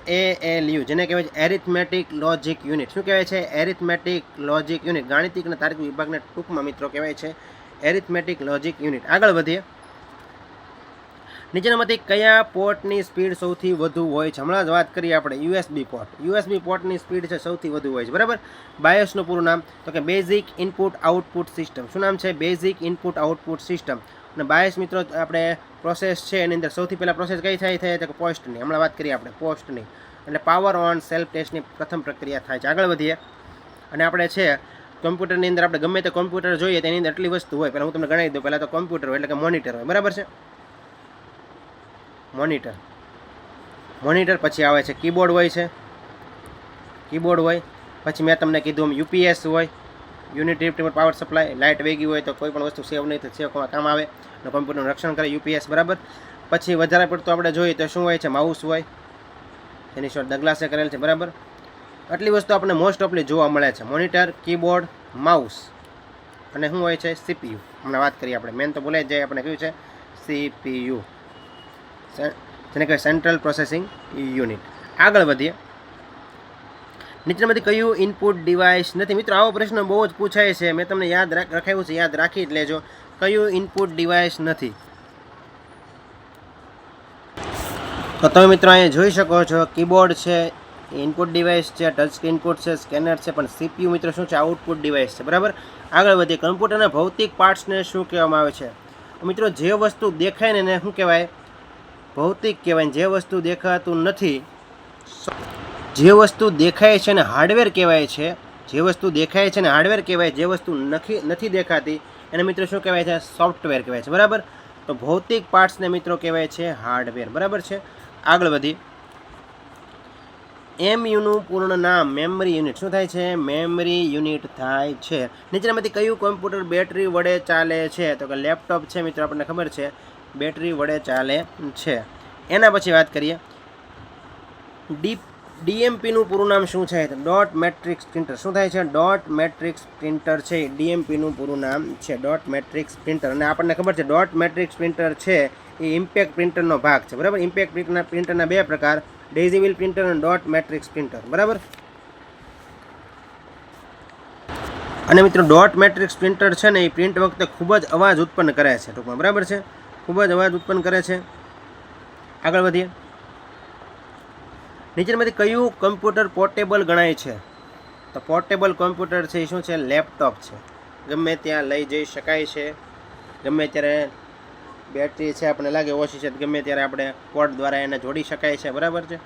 ALU, જેને કહેવાય છે એરિથમેટિક લોજિક યુનિટ. શું કહેવાય છે? Arithmetic logic unit. ગાણિતિક અને તાર્કિક વિભાગને ટૂંકમાં મિત્રો કહેવાય છે એરિથમેટિક લોજિક યુનિટ. આગળ વધીએ. નીચેનામાંથી કયા પોર્ટની સ્પીડ સૌથી વધુ હોય છે? હમણાં જ વાત કરીએ આપણે યુએસબી પોર્ટ. યુએસબી પોર્ટની સ્પીડ છે સૌથી વધુ હોય છે, બરાબર. બાયોસનું પૂરું નામ તો કે બેઝિક ઇનપુટ આઉટપુટ સિસ્ટમ. શું નામ છે? Basic input output system. અને બાયોસ મિત્રો આપણે પ્રોસેસ છે એની અંદર સૌથી પહેલાં પ્રોસેસ કઈ થાય તો કે પોસ્ટની. હમણાં વાત કરીએ આપણે પોસ્ટની, એટલે પાવર ઓન સેલ્ફ ટેસ્ટની પ્રથમ પ્રક્રિયા થાય છે. આગળ વધીએ. અને આપણે છે કમ્પ્યુટરની અંદર આપણે ગમે તે કોમ્પ્યુટર જોઈએ તેની અંદર એટલી વસ્તુ હોય. પહેલાં હું તમને ગણાવી દઉં. પહેલાં તો કોમ્પ્યુટર હોય એટલે કે મોનિટર હોય, બરાબર છે. મોનિટર પછી આવે છે કીબોર્ડ હોય છે, પછી મેં તમને કીધું યુપીએસ હોય, unit repeater power supply, light વેગી હોય તો કોઈ પણ વસ્તુ સેવ નહીં તો સેવ કામ આવે અને કમ્પ્યુટરનું રક્ષણ કરે યુપીએસ, બરાબર. પછી વધારે પડતું આપણે જોઈએ તો શું હોય છે, માઉસ હોય, એની શોર્ટ ડગલાસે કરેલ છે, બરાબર. આટલી વસ્તુ આપણને મોસ્ટ ઓફલી જોવા મળે છે. મોનિટર, કીબોર્ડ, માઉસ અને શું હોય છે, સીપીયુ. હમણાં વાત કરીએ આપણે, મેન તો બોલાય જાય, આપણે કહ્યું છે સીપીયુ, જેને કહેવાય સેન્ટ્રલ પ્રોસેસિંગ યુનિટ. આગળ વધીએ. નીચેનામાંથી કયું ઇનપુટ ડિવાઇસ નથી? મિત્રો આવો પ્રશ્ન બહુ જ પૂછાય છે, મેં તમને યાદ રખાવ્યું છે, યાદ રાખી જ લેજો. કયું ઇનપુટ ડિવાઇસ નથી? તો તમે મિત્રો અહીંયા જોઈ શકો છો, કીબોર્ડ છે, ઇનપુટ ડિવાઇસ છે, ટચ સ્ક્રીન ઇનપુટ છે, સ્કેનર છે, પણ સીપીયુ મિત્રો શું છે, આઉટપુટ ડિવાઇસ છે, બરાબર. આગળ વધીએ. કમ્પ્યુટરના ભૌતિક પાર્ટ્સને શું કહેવામાં આવે છે? મિત્રો જે વસ્તુ દેખાય ને એને શું કહેવાય, ભૌતિક કહેવાય. જે વસ્તુ દેખાતું નથી, જે વસ્તુ દેખાય છે ને હાર્ડવેર કહેવાય છે. જે વસ્તુ દેખાય છે ને હાર્ડવેર કહેવાય, જે વસ્તુ નથી દેખાતી એને મિત્રો શું કહેવાય છે, સોફ્ટવેર કહેવાય છે, બરાબર. તો ભૌતિક પાર્ટ્સને મિત્રો કહેવાય છે હાર્ડવેર, બરાબર છે. આગળ વધી. એમયુનું પૂર્ણ નામ મેમરી યુનિટ. શું થાય છે, મેમરી યુનિટ થાય છે. નીચેનામાંથી કયું કમ્પ્યુટર બેટરી વડે ચાલે છે? તો કે લેપટોપ છે મિત્રો, આપણને ખબર છે બેટરી વડે ચાલે છે. એના પછી વાત કરીએ. ડીએમપીનું પૂરું નામ શું છે? Dot matrix printer. શું થાય છે, ડોટ મેટ્રિક્સ પ્રિન્ટર છે, ડીએમપીનું પૂરું નામ છે ડોટ મેટ્રિક્સ પ્રિન્ટર. અને આપણને ખબર છે ડોટ મેટ્રિક્સ પ્રિન્ટર છે એ ઇમ્પેક્ટ પ્રિન્ટરનો ભાગ છે, બરાબર. ઇમ્પેક્ટ પ્રિન્ટરના બે પ્રકાર, ડેઝીવિલ પ્રિન્ટર અને ડોટ મેટ્રિક્સ પ્રિન્ટર, બરાબર. અને મિત્રો ડોટ મેટ્રિક્સ પ્રિન્ટર છે ને એ પ્રિન્ટ વખતે ખૂબ જ અવાજ ઉત્પન્ન કરે છે, ટૂંકમાં, બરાબર છે, ખૂબ જ અવાજ ઉત્પન્ન કરે છે. આગળ વધીએ. નીચેનામાંથી કયું કમ્પ્યુટર પોર્ટેબલ ગણાય છે? તો પોર્ટેબલ કમ્પ્યુટર છે એ શું છે, લેપટોપ છે. ગમે ત્યાં લઈ જઈ શકાય છે, ગમે ત્યારે બેટરી છે આપણને લાગે ઓછી છે, ગમે ત્યારે આપણે પોર્ટ દ્વારા એને જોડી શકાય છે, બરાબર છે.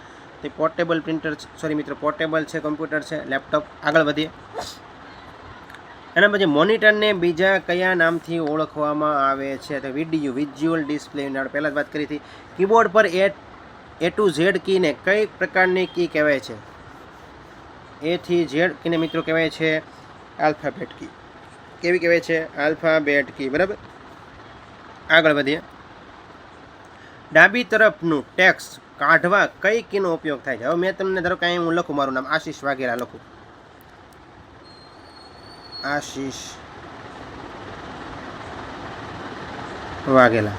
તે પોર્ટેબલ પ્રિન્ટર, સોરી મિત્રો, પોર્ટેબલ છે કમ્પ્યુટર છે, લેપટોપ. આગળ વધીએ. એના પછી મોનિટરને બીજા કયા નામથી ઓળખવામાં આવે છે? તો વિઝ્યુઅલ ડિસ્પ્લે. આપણે પહેલાં જ વાત કરી હતી. કીબોર્ડ પર A to Z કીને કઈ પ્રકારની કી કહેવાય છે? A થી Z કીને મિત્રો કહેવાય છે આલ્ફાબેટ કી. કેવી કહેવાય છે? આલ્ફાબેટ કી, બરાબર. આગળ વધીએ. ડાબી તરફનું ટેક્સ્ટ કાઢવા કઈ કીનો ઉપયોગ થાય છે? હવે મેં તમને ધારો કે હું લખું, મારું નામ આશીષ વાઘેલા લખું, આશીષ વાઘેલા.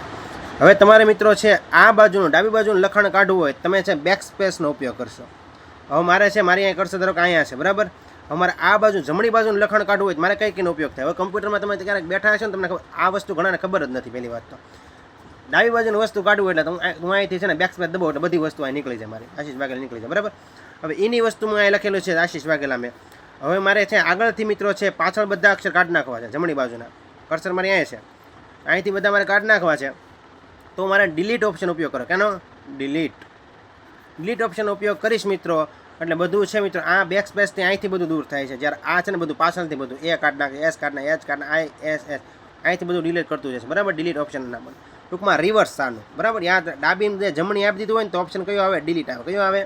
હવે તમારે મિત્રો છે આ બાજુનું ડાબી બાજુનું લખાણ કાઢવું હોય તમે છે બેક સ્પેસનો ઉપયોગ કરશો. હવે મારે છે મારી અહીંયા કરશો, ધારો કે અહીંયા છે, બરાબર. હવે મારે આ બાજુ જમણી બાજુનું લખાણ કાઢવું હોય મારે કઈ કીનો ઉપયોગ થાય? હવે કમ્પ્યુટરમાં તમે ક્યારેક બેઠા હશો ને તમને આ વસ્તુ ઘણાને ખબર જ નથી. પહેલી વાત તો ડાબી બાજુની વસ્તુ કાઢવું એટલે હું અહીંથી છે ને બેક સ્પેસ દબાવું એટલે બધી વસ્તુ અહીં નીકળી જાય, મારી આશીષ વાઘેલા નીકળી જાય, બરાબર. હવે એની વસ્તુમાં અહીં લખેલું છે આશીષ વાઘેલા મેં. હવે મારે છે આગળથી મિત્રો છે પાછળ બધા અક્ષર કાઢી નાખવા છે, જમણી બાજુના કર્સર મારી અહીંયા છે, અહીંથી બધા મારે કાઢી નાખવા છે. તો મારે ડિલીટ ઓપ્શન ઉપયોગ કરો. કેનો? ડિલીટ ઓપ્શન ઉપયોગ કરીશ મિત્રો એટલે બધું છે મિત્રો આ બેક સ્પેસથી અહીંથી બધું દૂર થાય છે. જ્યારે આ છે ને બધું પાછળથી બધું એ કાઢ નાખે, એસ કાઢ નાખે, એચ કાઢ નાખે, એસ અહીંથી બધું ડિલીટ કરતું જશે, બરાબર. ડિલીટ ઓપ્શન ના બને, ટૂંકમાં રિવર્સ સાનું, બરાબર. યાદ ડાબી જમણી આપી દીધું હોય ને તો ઓપ્શન કયો આવે? ડિલીટ આવે. કયો આવે?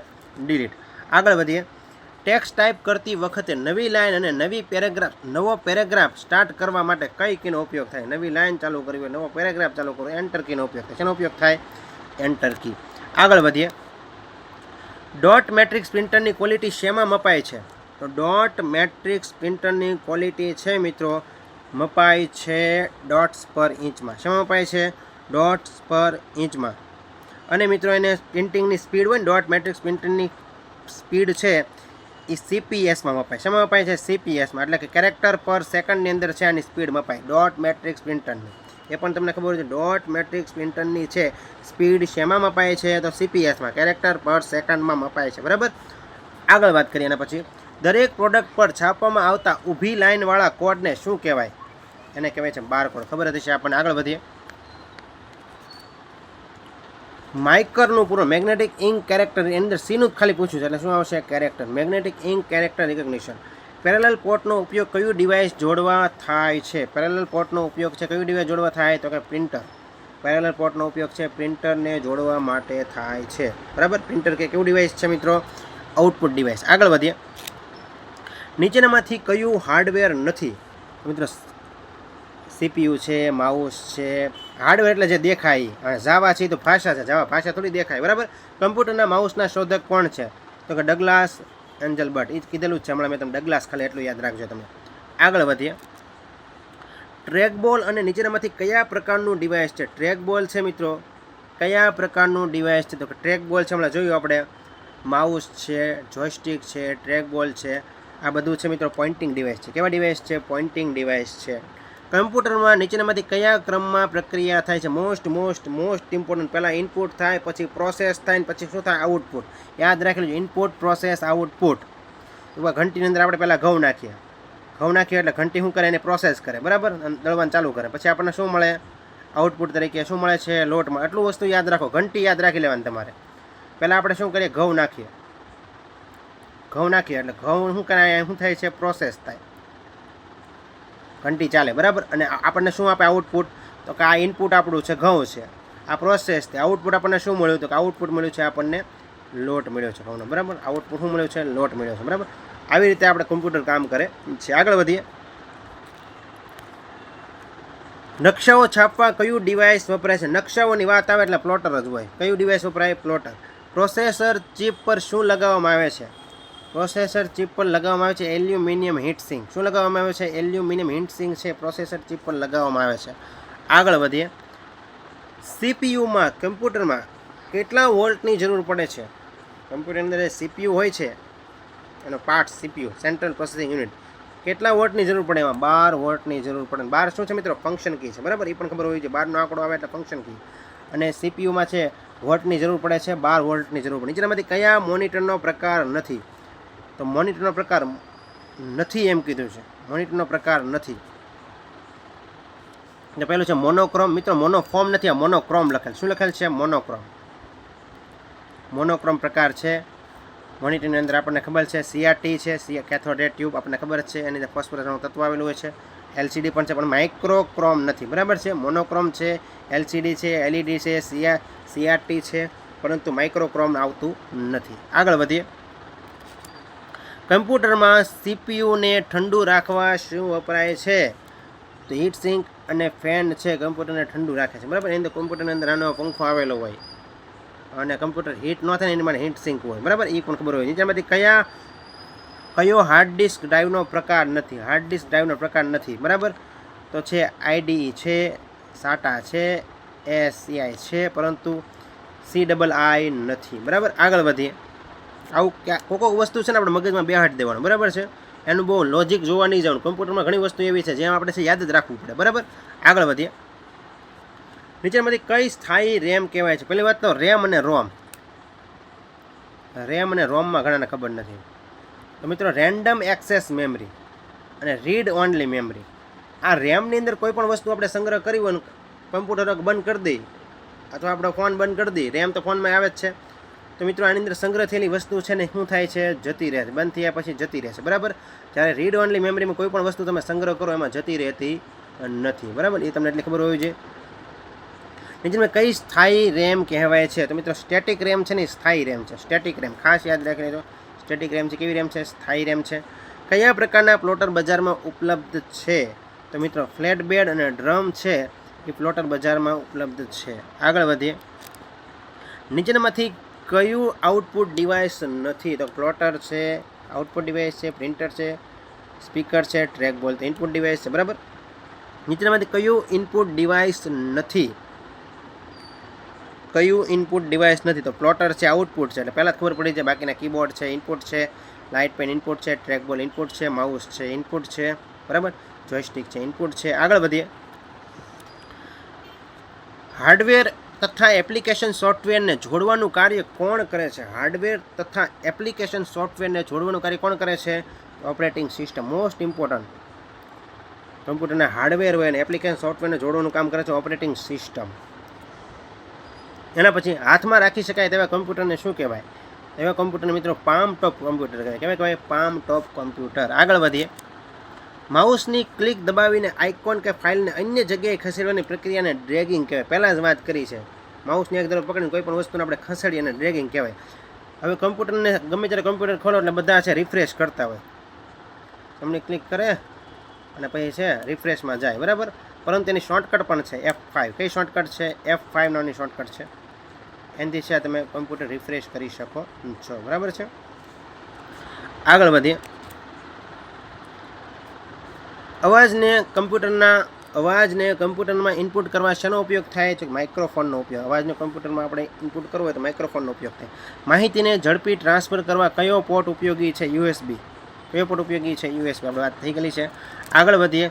ડિલીટ. આગળ વધીએ. ટેક્સ્ટ ટાઈપ કરતી વખતે નવી લાઈન અને નવો પેરેગ્રાફ સ્ટાર્ટ કરવા માટે કઈ કીનો ઉપયોગ થાય? નવી લાઈન ચાલુ કરવી હોય, નવો પેરેગ્રાફ ચાલુ કરવો, એન્ટર કીનો ઉપયોગ થાય. શેનો ઉપયોગ થાય? Enter key. આગળ વધીએ. ડોટ મેટ્રિક્સ પ્રિન્ટરની ક્વોલિટી શેમાં મપાય છે? તો ડોટ મેટ્રિક્સ પ્રિન્ટરની ક્વોલિટી છે મિત્રો મપાય છે ડોટ્સ પર ઇંચમાં. શેમાં મપાય છે? ડોટ્સ પર ઇંચમાં. અને મિત્રો એને પ્રિન્ટિંગની સ્પીડ હોય ને ડોટ મેટ્રિક્સ પ્રિન્ટરની સ્પીડ છે એ CPSમાં મપાય. શેમાં મપાય છે? CPSમાં, એટલે કે કેરેક્ટર પર સેકન્ડની અંદર છે આની સ્પીડ મપાય ડોટ મેટ્રિક્સ પ્રિન્ટરની. એ પણ તમને ખબર છે ડોટ મેટ્રિક્સ પ્રિન્ટરની છે સ્પીડ શેમાં મપાય છે? તો CPSમાં, કેરેક્ટર પર સેકન્ડમાં મપાય છે, બરાબર. આગળ વાત કરીએ. એના પછી દરેક પ્રોડક્ટ પર છાપવામાં આવતા ઊભી લાઇનવાળા કોડને શું કહેવાય? એને કહેવાય છે બારકોડ. ખબર હતી છે આપણને. આગળ વધીએ. માઇકરનું પૂરું મેગ્નેટિક ઇંક કેરેક્ટર એની અંદર સીનું ખાલી પૂછ્યું છે એટલે શું આવશે? Character. Magnetic ink character recognition. Parallel પોર્ટનો ઉપયોગ કયું ડિવાઇસ જોડવા થાય છે? પેરેલલ પોર્ટનો ઉપયોગ છે કયું ડિવાઇસ જોડવા થાય? તો કે પ્રિન્ટર. પેરેલલ પોર્ટનો ઉપયોગ છે પ્રિન્ટરને જોડવા માટે થાય છે, બરાબર. પ્રિન્ટર કે કેવું ડિવાઇસ છે મિત્રો? Output device. આગળ વધીએ. નીચેનામાંથી કયું હાર્ડવેર નથી? મિત્રો CPU છે, માઉસ છે. હાર્ડવેર એટલે જે દેખાય. અને જાવા છે તો ભાષા છે, જાવા ભાષા થોડી દેખાય, બરાબર. કમ્પ્યુટરના માઉસના શોધક કોણ છે? તો કે ડગલાસ એન્જલબર્ટ. એ જ કીધેલું જ છે હમણાં મેં તમને, ડગલાસ, ખાલી એટલું યાદ રાખજો તમે. આગળ વધીએ. ટ્રેકબોલ અને નીચેનામાંથી કયા પ્રકારનું ડિવાઇસ છે? ટ્રેકબોલ છે મિત્રો, કયા પ્રકારનું ડિવાઇસ છે? તો કે ટ્રેકબોલ છે, હમણાં જોયું આપણે. માઉસ છે, જોયસ્ટિક છે, ટ્રેકબોલ છે, આ બધું છે મિત્રો પોઇન્ટિંગ ડિવાઇસ છે. કેવા ડિવાઇસ છે? પોઇન્ટિંગ ડિવાઇસ છે. કમ્પ્યુટરમાં નીચેનામાંથી કયા ક્રમમાં પ્રક્રિયા થાય છે? Most important. પહેલાં ઇનપુટ થાય, પછી પ્રોસેસ થાય, પછી શું થાય? આઉટપુટ. યાદ રાખી લેજો, ઇનપુટ, પ્રોસેસ, આઉટપુટ. એવા ઘંટીની અંદર આપણે પહેલાં ઘઉં નાખીએ એટલે ઘંટી શું કરે? એને પ્રોસેસ કરે, બરાબર, દળવાનું ચાલુ કરે. પછી આપણને શું મળે? આઉટપુટ તરીકે શું મળે છે? લોટમાં. એટલું વસ્તુ યાદ રાખો, ઘંટી યાદ રાખી લેવાની તમારે. પહેલાં આપણે શું કરીએ? ઘઉં નાખીએ એટલે ઘઉં શું કરે? શું થાય છે? પ્રોસેસ થાય, ઘંટી ચાલે, બરાબર. અને આપણને શું આપે? આઉટપુટ. તો કે આ ઇનપુટ આપણું છે, ઘઉં છે, આ પ્રોસેસ છે. આઉટપુટ આપણને શું મળ્યું? તો કે આઉટપુટ મળ્યું છે આપણને લોટ મળ્યો છે ઘઉંનો, બરાબર. આઉટપુટ શું મળ્યું છે? લોટ મળ્યો છે, બરાબર. આવી રીતે આપણે કમ્પ્યુટર કામ કરે છે. આગળ વધીએ. નકશાઓ છાપવા કયું ડિવાઇસ વપરાય છે? નકશાઓની વાત આવે એટલે પ્લોટર જ હોય. કયું ડિવાઇસ વપરાય? પ્લોટર. પ્રોસેસર ચિપ પર શું લગાવવામાં આવે છે? પ્રોસેસર ચિપ પર લગાવવામાં આવે છે એલ્યુમિનિયમ હીટસિંક. શું લગાવવામાં આવે છે? એલ્યુમિનિયમ હીટસિંક છે પ્રોસેસર ચિપ પર લગાવવામાં આવે છે. આગળ વધીએ. સીપીયુમાં, કમ્પ્યુટરમાં કેટલા વોલ્ટની જરૂર પડે છે? કમ્પ્યુટરની અંદર સીપીયુ હોય છે, એનો part CPU, central processing unit. કેટલા વોલ્ટની જરૂર પડે? એમાં 12 વોલ્ટની જરૂર પડે. 12 શું છે મિત્રો? ફંક્શન કી છે, બરાબર. એ પણ ખબર હોવી જોઈએ. 12નો આંકડો આવે એટલે ફંક્શન કી. અને સીપીયુમાં છે વોલ્ટની જરૂર પડે છે, 12 વોલ્ટની જરૂર પડે. નીચેનામાંથી કયા મોનિટરનો પ્રકાર નથી? તો મોનિટરનો પ્રકાર નથી એમ કીધું છે. મોનિટરનો પ્રકાર નથી. એટલે પહેલું છે મોનોક્રોમ. મિત્રો મોનોફોર્મ નથી, આ મોનોક્રોમ લખેલ. શું લખેલ છે? મોનોક્રોમ. મોનોક્રોમ પ્રકાર છે. મોનિટરની અંદર આપણને ખબર છે સીઆરટી છે, કેથોડ રે ટ્યુબ આપણને ખબર છે. એની અંદર ફોસ્ફરસનું તત્વ આવેલું હોય છે. એલસીડી પણ છે, પણ માઇક્રોક્રોમ નથી, બરાબર છે. મોનોક્રોમ છે, એલસીડી છે, એલઈડી છે, સીઆરટી છે, પરંતુ માઇક્રોક્રોમ આવતું નથી. આગળ વધીએ. કમ્પ્યુટરમાં સીપીયુને ઠંડુ રાખવા શું વપરાય છે? તો હીટ સિંક અને ફેન છે કમ્પ્યુટરને ઠંડુ રાખે છે, બરાબર. એની અંદર કમ્પ્યુટરની અંદર આનો પંખો આવેલો હોય અને કમ્પ્યુટર હીટ ન થાય એની માટે હીટ સિંક હોય, બરાબર. એ પણ ખબર હોય. નીચેમાંથી કયો હાર્ડ ડિસ્ક ડ્રાઈવનો પ્રકાર નથી? હાર્ડ ડિસ્ક ડ્રાઈવનો પ્રકાર નથી, બરાબર. તો છે આઈડીઈ છે, સાટા છે, એસસીઆઈ છે, પરંતુ CII નથી, બરાબર. આગળ વધીએ. આવું કોઈક વસ્તુ છે ને આપણે મગજમાં બેહાડી દેવાનું, બરાબર છે. એનું બહુ લોજિક જોવા નહીં જવાનું. કમ્પ્યુટરમાં ઘણી વસ્તુ એવી છે જેમ આપણે યાદ જ રાખવું પડે, બરાબર. આગળ વધીએ. નીચેમાંથી કઈ સ્થાયી રેમ કહેવાય છે? પહેલી વાત તો રેમ અને રોમ. રેમ અને રોમમાં ઘણાને ખબર નથી. તો મિત્રો રેન્ડમ એક્સેસ મેમરી અને રીડ ઓનલી મેમરી. આ રેમની અંદર કોઈ પણ વસ્તુ આપણે સંગ્રહ કરી હોય, કમ્પ્યુટર બંધ કરી દઈએ અથવા આપણો ફોન બંધ કરી દઈએ, રેમ તો ફોનમાં આવે જ છે. તો મિત્રો આની અંદર સંગ્રહ થયેલી વસ્તુ છે ને શું થાય છે? જતી રહે છે. બંધ થયા પછી જતી રહેશે, બરાબર. જ્યારે રીડ ઓનલી મેમરીમાં કોઈ પણ વસ્તુ તમે સંગ્રહ કરો એમાં જતી રહેતી નથી, બરાબર. એ તમને એટલી ખબર હોવી જોઈએ. નીચેમાં કઈ સ્થાયી રેમ કહેવાય છે? તો મિત્રો સ્ટેટિક રેમ છે ને સ્થાયી રેમ છે. સ્ટેટિક રેમ ખાસ યાદ રાખી લેજો. સ્ટેટિક રેમ છે. કેવી રેમ છે? સ્થાયી રેમ છે. કયા પ્રકારના પ્લોટર બજારમાં ઉપલબ્ધ છે? તો મિત્રો ફ્લેટ બેડ અને ડ્રમ છે એ પ્લોટર બજારમાં ઉપલબ્ધ છે. આગળ વધીએ. નીચેનામાંથી કયું આઉટપુટ ડિવાઇસ નથી? તો પ્લોટર છે, આઉટપુટ ડિવાઇસ છે, પ્રિન્ટર છે, સ્પીકર છે, ટ્રેકબોલ તો ઇનપુટ ડિવાઇસ છે, બરાબર. નીચેનામાંથી કયું ઇનપુટ ડિવાઇસ નથી? કયું ઇનપુટ ડિવાઇસ નથી? તો પ્લોટર છે, આઉટપુટ છે, એટલે પહેલાં જ ખબર પડી જાય. બાકીના કીબોર્ડ છે, ઇનપુટ છે, લાઇટ પેન ઇનપુટ છે, ટ્રેકબોલ ઇનપુટ છે, માઉસ છે, ઇનપુટ છે, બરાબર. જોયસ્ટિક છે, ઇનપુટ છે. આગળ વધીએ. હાર્ડવેર તથા એપ્લિકેશન સોફ્ટવેરને જોડવાનું કાર્ય કોણ કરે છે? હાર્ડવેર તથા એપ્લિકેશન સોફ્ટવેરને જોડવાનું કાર્ય કોણ કરે છે? Operating system. Most important. કમ્પ્યુટરના હાર્ડવેર હોય અને એપ્લિકેશન સોફ્ટવેરને જોડવાનું કામ કરે છે ઓપરેટિંગ સિસ્ટમ. એના પછી હાથમાં રાખી શકાય તેવા કમ્પ્યુટરને શું કહેવાય? એવા કમ્પ્યુટરને મિત્રો પામ ટોપ કમ્પ્યુટર કહેવાય. કહેવાય પામ ટોપ કમ્પ્યુટર. આગળ વધીએ. માઉસની ક્લિક દબાવીને આઇકોન કે ફાઇલને અન્ય જગ્યાએ ખસેડવાની પ્રક્રિયાને ડ્રેગિંગ કહેવાય. પહેલાં જ વાત કરી છે. માઉસની એક તરફ પકડીને કોઈ પણ વસ્તુને આપણે ખસેડીએ અને ડ્રેગિંગ કહેવાય. હવે કમ્પ્યુટરને ગમે ત્યારે કમ્પ્યુટર ખોલો એટલે બધા છે રિફ્રેશ કરતા હોય. જમણી ક્લિક કરે અને પછી છે રિફ્રેશમાં જાય, બરાબર. પરંતુ એની શોર્ટકટ પણ છે F5. કઈ શોર્ટકટ છે? F5 નામની શોર્ટકટ છે. એનાથી છે તમે કમ્પ્યુટર રિફ્રેશ કરી શકો છો, બરાબર છે. આગળ વધીએ. અવાજને કમ્પ્યુટરમાં ઇનપુટ કરવા શેનો ઉપયોગ થાય છે? માઇક્રોફોનનો ઉપયોગ. અવાજને કમ્પ્યુટરમાં આપણે ઇનપુટ કરવો હોય તો માઇક્રોફોનનો ઉપયોગ થાય. માહિતીને ઝડપી ટ્રાન્સફર કરવા કયો પોર્ટ ઉપયોગી છે? USB. કયો પોર્ટ ઉપયોગી છે? USB. આપણે વાત થઈ ગયેલી છે. આગળ વધીએ.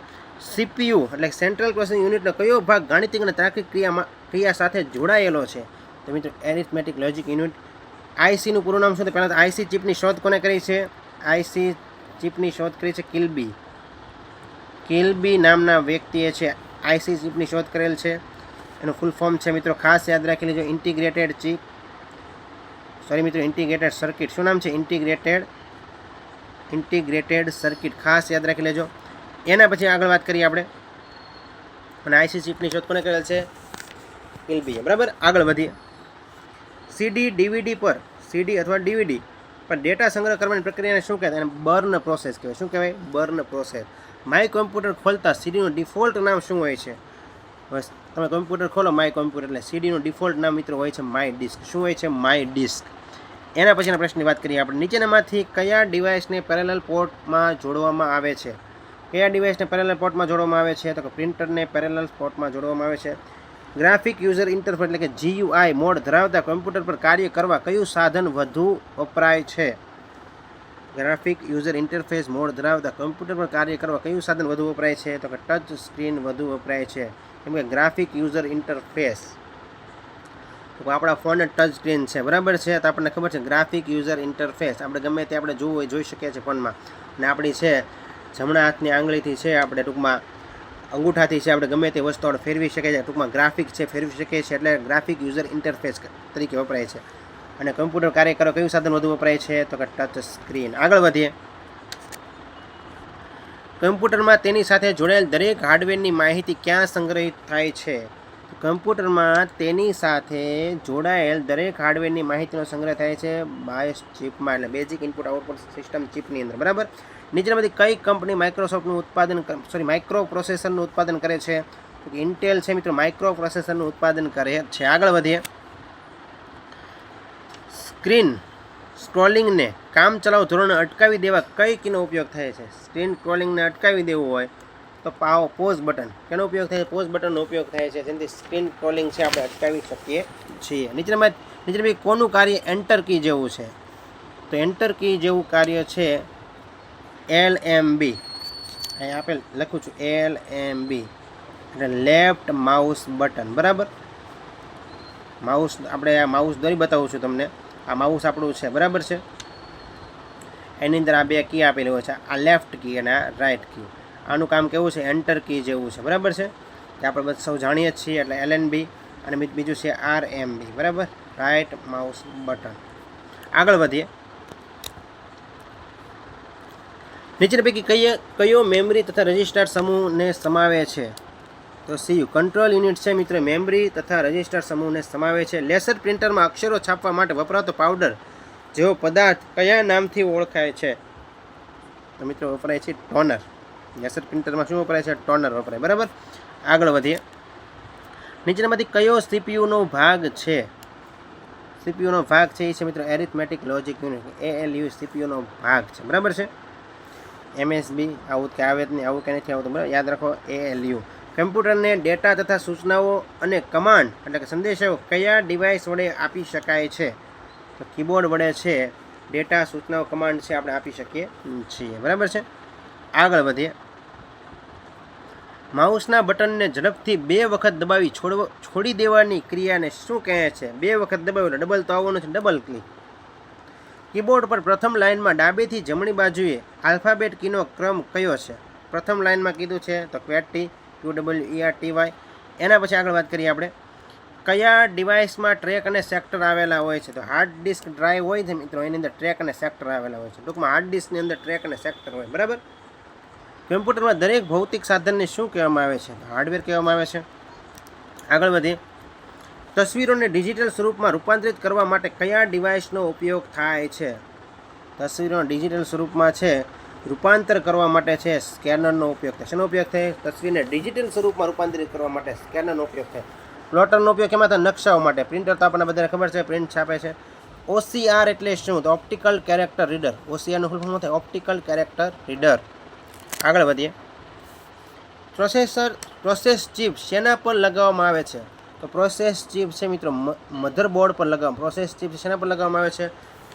CPU એટલે સેન્ટ્રલ પ્રોસેસિંગ યુનિટનો કયો ભાગ ગાણિતિક અને તાર્કિક ક્રિયા સાથે જોડાયેલો છે? તો મિત્રો એરિથમેટિક લોજિક યુનિટ. IC નું પૂરું નામ શું? તો પહેલાં IC ચિપની શોધ કોને કરી છે? IC ચિપની શોધ કરી છે કિલ્બી નામના વ્યક્તિએ છે IC ચિપની શોધ કરેલ છે. એનું ફૂલ ફોર્મ છે મિત્રો, ખાસ યાદ રાખી લેજો, ઇન્ટિગ્રેટેડ સર્કિટ. શું નામ છે? Integrated circuit. ખાસ યાદ રાખી લેજો. એના પછી આગળ વાત કરીએ આપણે. અને IC ચિપની શોધ કોને કરેલ છે? કિલ્બીએ, બરાબર. આગળ વધીએ. CD અથવા DVD પર ડેટા સંગ્રહ કરવાની પ્રક્રિયાને શું કહેવાય? એને બર્ન પ્રોસેસ કહેવાય. શું કહેવાય? Burn process. માય કોમ્પ્યુટર ખોલતા સીડીનું ડિફોલ્ટ નામ શું હોય છે? બસ તમે કોમ્પ્યુટર ખોલો માય કોમ્પ્યુટર એટલે સીડીનું ડિફોલ્ટ નામ મિત્રો હોય છે માય ડિસ્ક. શું હોય છે? My disk. એના પછીના પ્રશ્નની વાત કરીએ આપણે. નીચેનામાંથી કયા ડિવાઇસને પેરેલલ પોર્ટમાં જોડવામાં આવે છે? કયા ડિવાઇસને પેરેલલ પોર્ટમાં જોડવામાં આવે છે? તો કે પ્રિન્ટરને પેરેલલ પોર્ટમાં જોડવામાં આવે છે. ગ્રાફિક યુઝર ઇન્ટરફેસ એટલે કે GUI મોડ ધરાવતા કમ્પ્યુટર પર કાર્ય કરવા કયું સાધન વધુ વપરાય છે? ગ્રાફિક યુઝર ઇન્ટરફેસ મોડ ધરાવતા કમ્પ્યુટર પર કાર્ય કરવા કયું સાધન વધુ વપરાય છે? તો કે ટચ સ્ક્રીન વધુ વપરાય છે. કેમ કે ગ્રાફિક યુઝર ઇન્ટરફેસ તો આપણા ફોન ટચ સ્ક્રીન છે, બરાબર છે. તો આપણને ખબર છે ગ્રાફિક યુઝર ઇન્ટરફેસ આપણે ગમે તે આપણે જોવું હોય જોઈ શકીએ છીએ ફોનમાં. અને આપણી છે જમણા હાથની આંગળીથી છે આપણે ટૂંકમાં અંગૂઠાથી છે આપણે ગમે તે વસ્તુ આપણે ફેરવી શકીએ છીએ. ટૂંકમાં ગ્રાફિક છે ફેરવી શકીએ છીએ એટલે ગ્રાફિક યુઝર ઇન્ટરફેસ તરીકે વપરાય છે. અને કમ્પ્યુટર કાર્ય કરવા કયું સાધન વધુ વપરાય છે? તો કે ટચ સ્ક્રીન. આગળ વધીએ. કમ્પ્યુટરમાં તેની સાથે જોડાયેલ દરેક હાર્ડવેરની માહિતી ક્યાં સંગ્રહિત થાય છે? કમ્પ્યુટરમાં તેની સાથે જોડાયેલ દરેક હાર્ડવેરની માહિતીનો સંગ્રહ થાય છે બાયસ ચિપમાં, એટલે બેઝિક ઇનપુટ આઉટપુટ સિસ્ટમ ચિપની અંદર, બરાબર. નીચેનામાંથી કઈ કંપની માઇક્રો પ્રોસેસરનું ઉત્પાદન કરે છે? તો કે ઇન્ટેલ છે મિત્રો માઇક્રો પ્રોસેસરનું ઉત્પાદન કરે છે. આગળ વધીએ. સ્ક્રીન સ્ક્રોલિંગને કામચલાઉ ધોરણે અટકાવી દેવા કઈ કીનો ઉપયોગ થાય છે? સ્ક્રીન સ્ક્રોલિંગને અટકાવી દેવું હોય તો પોઝ બટન. કેનો ઉપયોગ થાય છે? પોઝ બટનનો ઉપયોગ થાય છે, જેનાથી સ્ક્રીન સ્ક્રોલિંગ છે આપણે અટકાવી શકીએ છીએ. નીચેનામાં કોનું કાર્ય એન્ટર કી જેવું છે? તો એન્ટર કી જેવું કાર્ય છે LMB. અહીં આપેલ લખું છું LMB એટલે લેફ્ટ માઉસ બટન, બરાબર. માઉસ આપણે આ માઉસ દોરી બતાવું છું તમને. આ માઉસ આપણું છે, બરાબર છે. એની અંદર આ બે કી આપેલી હોય છે, આ લેફ્ટ કી અને આ રાઇટ કી. આનું કામ કેવું છે? એન્ટર કી જેવું છે, બરાબર છે. કે આપણે બધા સૌ જાણીએ જ છીએ એટલે LNB અને બીજું છે RMB, બરાબર, રાઇટ માઉસ બટન. આગળ વધીએ. નીચેના પૈકી કયો મેમરી તથા રજિસ્ટર સમૂહને સમાવે છે? તો CU કંટ્રોલ યુનિટ છે મિત્રો મેમરી તથા રજિસ્ટર સમૂહને સમાવે છે. લેસર પ્રિન્ટરમાં અક્ષરો છાપવા માટે વપરાતો પાવડર જેવો પદાર્થ કયા નામથી ઓળખાય છે? તો મિત્રો વપરાય છે ટોનર. લેસર પ્રિન્ટરમાં શું વપરાય છે? ટોનર વપરાય, બરાબર. આગળ વધીએ. નીચેનામાંથી કયો CPUનો ભાગ છે? CPUનો ભાગ છે એ છે મિત્રો એરિથમેટિક લોજિક યુનિટ, ALU CPUનો ભાગ છે, બરાબર છે. MSB આવું કે આવે જ નહીં, આવું કે નથી આવતું, બરાબર. યાદ રાખો ALU. કમ્પ્યુટરને ડેટા તથા સૂચનાઓ અને કમાન્ડ એટલે કે સંદેશાઓ કયા ડિવાઇસ વડે આપી શકાય છે? તો કીબોર્ડ વડે છે ડેટા સૂચનાઓ કમાન્ડ છે આપણે આપી શકીએ છીએ, બરાબર છે. આગળ વધીએ. માઉસના બટનને ઝડપથી 2 વખત દબાવી છોડી દેવાની ક્રિયાને શું કહે છે? 2 વખત દબાવ્યું એટલે ડબલ તો આવવાનું છે, ડબલ ક્લિક. કીબોર્ડ પર પ્રથમ લાઇનમાં ડાબેથી જમણી બાજુએ આલ્ફાબેટ કીનો ક્રમ કયો છે? પ્રથમ લાઇનમાં કીધું છે તો QWERTY. એના પછી આગળ વાત કરીએ આપણે. કયા ડિવાઇસમાં ટ્રેક અને સેક્ટર આવેલા હોય છે? તો હાર્ડ ડિસ્ક ડ્રાઈવ હોય છે મિત્રો એની અંદર ટ્રેક અને સેક્ટર આવેલા હોય છે. ટૂંકમાં હાર્ડ ડિસ્કની અંદર ટ્રેક અને સેક્ટર હોય, બરાબર. કમ્પ્યુટરમાં દરેક ભૌતિક સાધનને શું કહેવામાં આવે છે? હાર્ડવેર કહેવામાં આવે છે. આગળ વધીએ. તસવીરોને ડિજિટલ સ્વરૂપમાં રૂપાંતરિત કરવા માટે કયા ડિવાઇસનો ઉપયોગ થાય છે? તસવીરોને ડિજિટલ સ્વરૂપમાં છે રૂપાંતર કરવા માટે છે સ્કેનરનો ઉપયોગ થાય. શેનો ઉપયોગ થાય? તસવીરને ડિજિટલ સ્વરૂપમાં રૂપાંતરિત કરવા માટે સ્કેનરનો ઉપયોગ થાય. પ્લોટરનો ઉપયોગ કેમાં થાય? નકશાઓ માટે. પ્રિન્ટર તો આપણને બધાને ખબર છે, પ્રિન્ટ છાપે છે. OCR એટલે શું? તો ઓપ્ટિકલ કેરેક્ટર રીડર. OCRનું ફૂલ ફોર્મ થાય ઓપ્ટિકલ કેરેક્ટર રીડર. આગળ વધીએ. પ્રોસેસ ચિપ શેના પર લગાવવામાં આવે છે? તો પ્રોસેસ ચિપ છે મિત્રો મધરબોર્ડ પર લગાવવામાં. પ્રોસેસ ચિપ શેના પર લગાવવામાં આવે છે?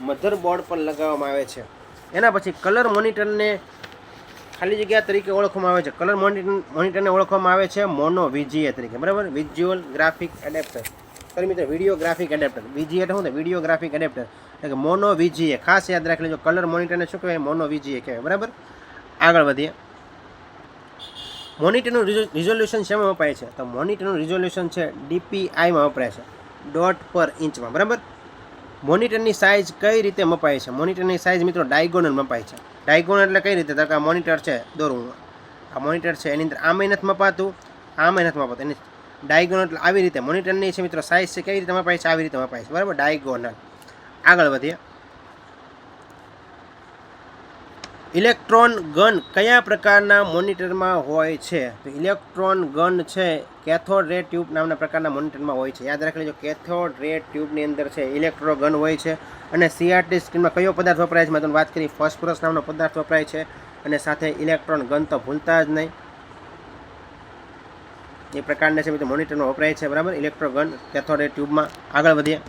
મધરબોર્ડ પર લગાવવામાં આવે છે. એના પછી કલર મોનિટરને ખાલી જગ્યા તરીકે ઓળખવામાં આવે છે. કલર મોનિટરને ઓળખવામાં આવે છે મોનો VGA તરીકે. બરાબર, વિઝ્યુઅલ ગ્રાફિક એડેપ્ટર. sorry મિત્રો, વિડીયો ગ્રાફિક એડેપ્ટર. VGA એટલે શું થાય? વિડીયો ગ્રાફિક એડેપ્ટર એટલે કે મોનો VGA. ખાસ યાદ રાખી લેજો, કલર મોનિટરને શું કહેવાય? મોનો VGA કહેવાય. બરાબર, આગળ વધીએ. મોનિટરનું રિઝોલ્યુશન શેમાં વપરાય છે? તો મોનિટરનું રિઝોલ્યુશન છે DPIમાં વપરાય છે, ડોટ પર ઇંચમાં. બરાબર, મોનિટરની સાઇઝ કઈ રીતે મપાય છે? મોનિટરની સાઇઝ મિત્રો ડાયગોનલ મપાય છે. ડાયગોનલ એટલે કઈ રીતે? તો કે આ મોનિટર છે, દોરું આ મોનિટર છે, એની અંદર આમાં નથી મપાતું, આમાં નથી મપાતું, એની ડાયગોનલ એટલે આવી રીતે મોનિટરની છે મિત્રો સાઇઝ છે કઈ રીતે મપાય છે? આવી રીતે મપાય છે. બરાબર, ડાયગોનલ. આગળ વધીએ. ઇલેક્ટ્રોન ગન કયા પ્રકારના મોનિટરમાં હોય છે? તો ઇલેક્ટ્રોન ગન છે કેથોડ રે ટ્યુબ નામના પ્રકારના મોનિટરમાં હોય છે. યાદ રાખી લેજો, કેથોડ રે ટ્યુબની અંદર છે ઇલેક્ટ્રો ગન હોય છે. અને CRT સ્ક્રીનમાં કયો પદાર્થ વપરાય છે? મેં તમને વાત કરી, ફોસ્ફરસ નામનો પદાર્થ વપરાય છે. અને સાથે ઇલેક્ટ્રોન ગન તો ભૂલતા જ નહીં, એ પ્રકારના છે મિત્રો મોનિટરમાં વપરાય છે. બરાબર, ઇલેક્ટ્રો ગન કેથોડ રે ટ્યુબમાં. આગળ વધીએ.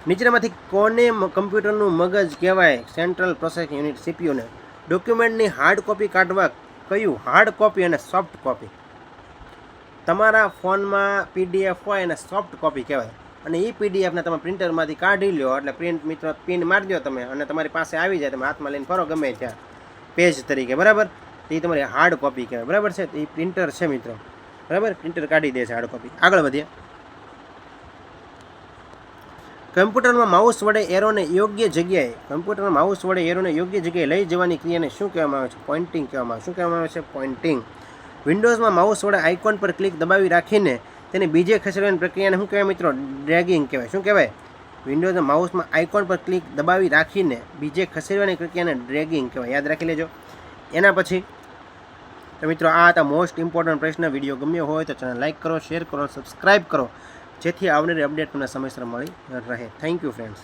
નીચેનામાંથી કોને કમ્પ્યુટરનું મગજ કહેવાય? સેન્ટ્રલ પ્રોસેસિંગ યુનિટ, CPU ને. ડોક્યુમેન્ટની હાર્ડ કોપી કાઢવા કયું? હાર્ડ કોપી અને સોફ્ટ કોપી. તમારા ફોનમાં PDF હોય અને સોફ્ટ કોપી કહેવાય. અને એ PDFને તમે પ્રિન્ટરમાંથી કાઢી લો એટલે પ્રિન્ટ મિત્રો પિન મારી દો તમે અને તમારી પાસે આવી જાય, તમે હાથમાં લઈને ફરો ગમે ત્યાં પેજ તરીકે. બરાબર, એ તમારી હાર્ડ કોપી કહેવાય. બરાબર છે, એ પ્રિન્ટર છે મિત્રો. બરાબર, પ્રિન્ટર કાઢી દે છે હાર્ડ કોપી. આગળ વધીએ. કમ્પ્યુટરમાં માઉસ વડે એરોને યોગ્ય જગ્યાએ લઈ જવાની ક્રિયાને શું કહેવામાં આવે છે? પોઇન્ટિંગ કહેવામાં આવે. શું કહેવામાં આવે છે? પોઇન્ટિંગ. વિન્ડોઝમાં માઉસ વડે આઇકોન પર ક્લિક દબાવી રાખીને તેને બીજે ખસેડવાની પ્રક્રિયાને શું કહેવાય મિત્રો? ડ્રેગિંગ કહેવાય. શું કહેવાય? વિન્ડોઝના માઉસમાં આઇકોન પર ક્લિક દબાવી રાખીને બીજે ખસેડવાની પ્રક્રિયાને ડ્રેગિંગ કહેવાય. યાદ રાખી લેજો. એના પછી તો મિત્રો આ હતા મોસ્ટ ઇમ્પોર્ટન્ટ પ્રશ્ન. વિડીયો ગમ્યો હોય તો ચેનલ લાઇક કરો, શેર કરો, સબસ્ક્રાઇબ કરો, જેથી આવનારી અપડેટ તમને સમયસર મળી રહે. Thank you friends.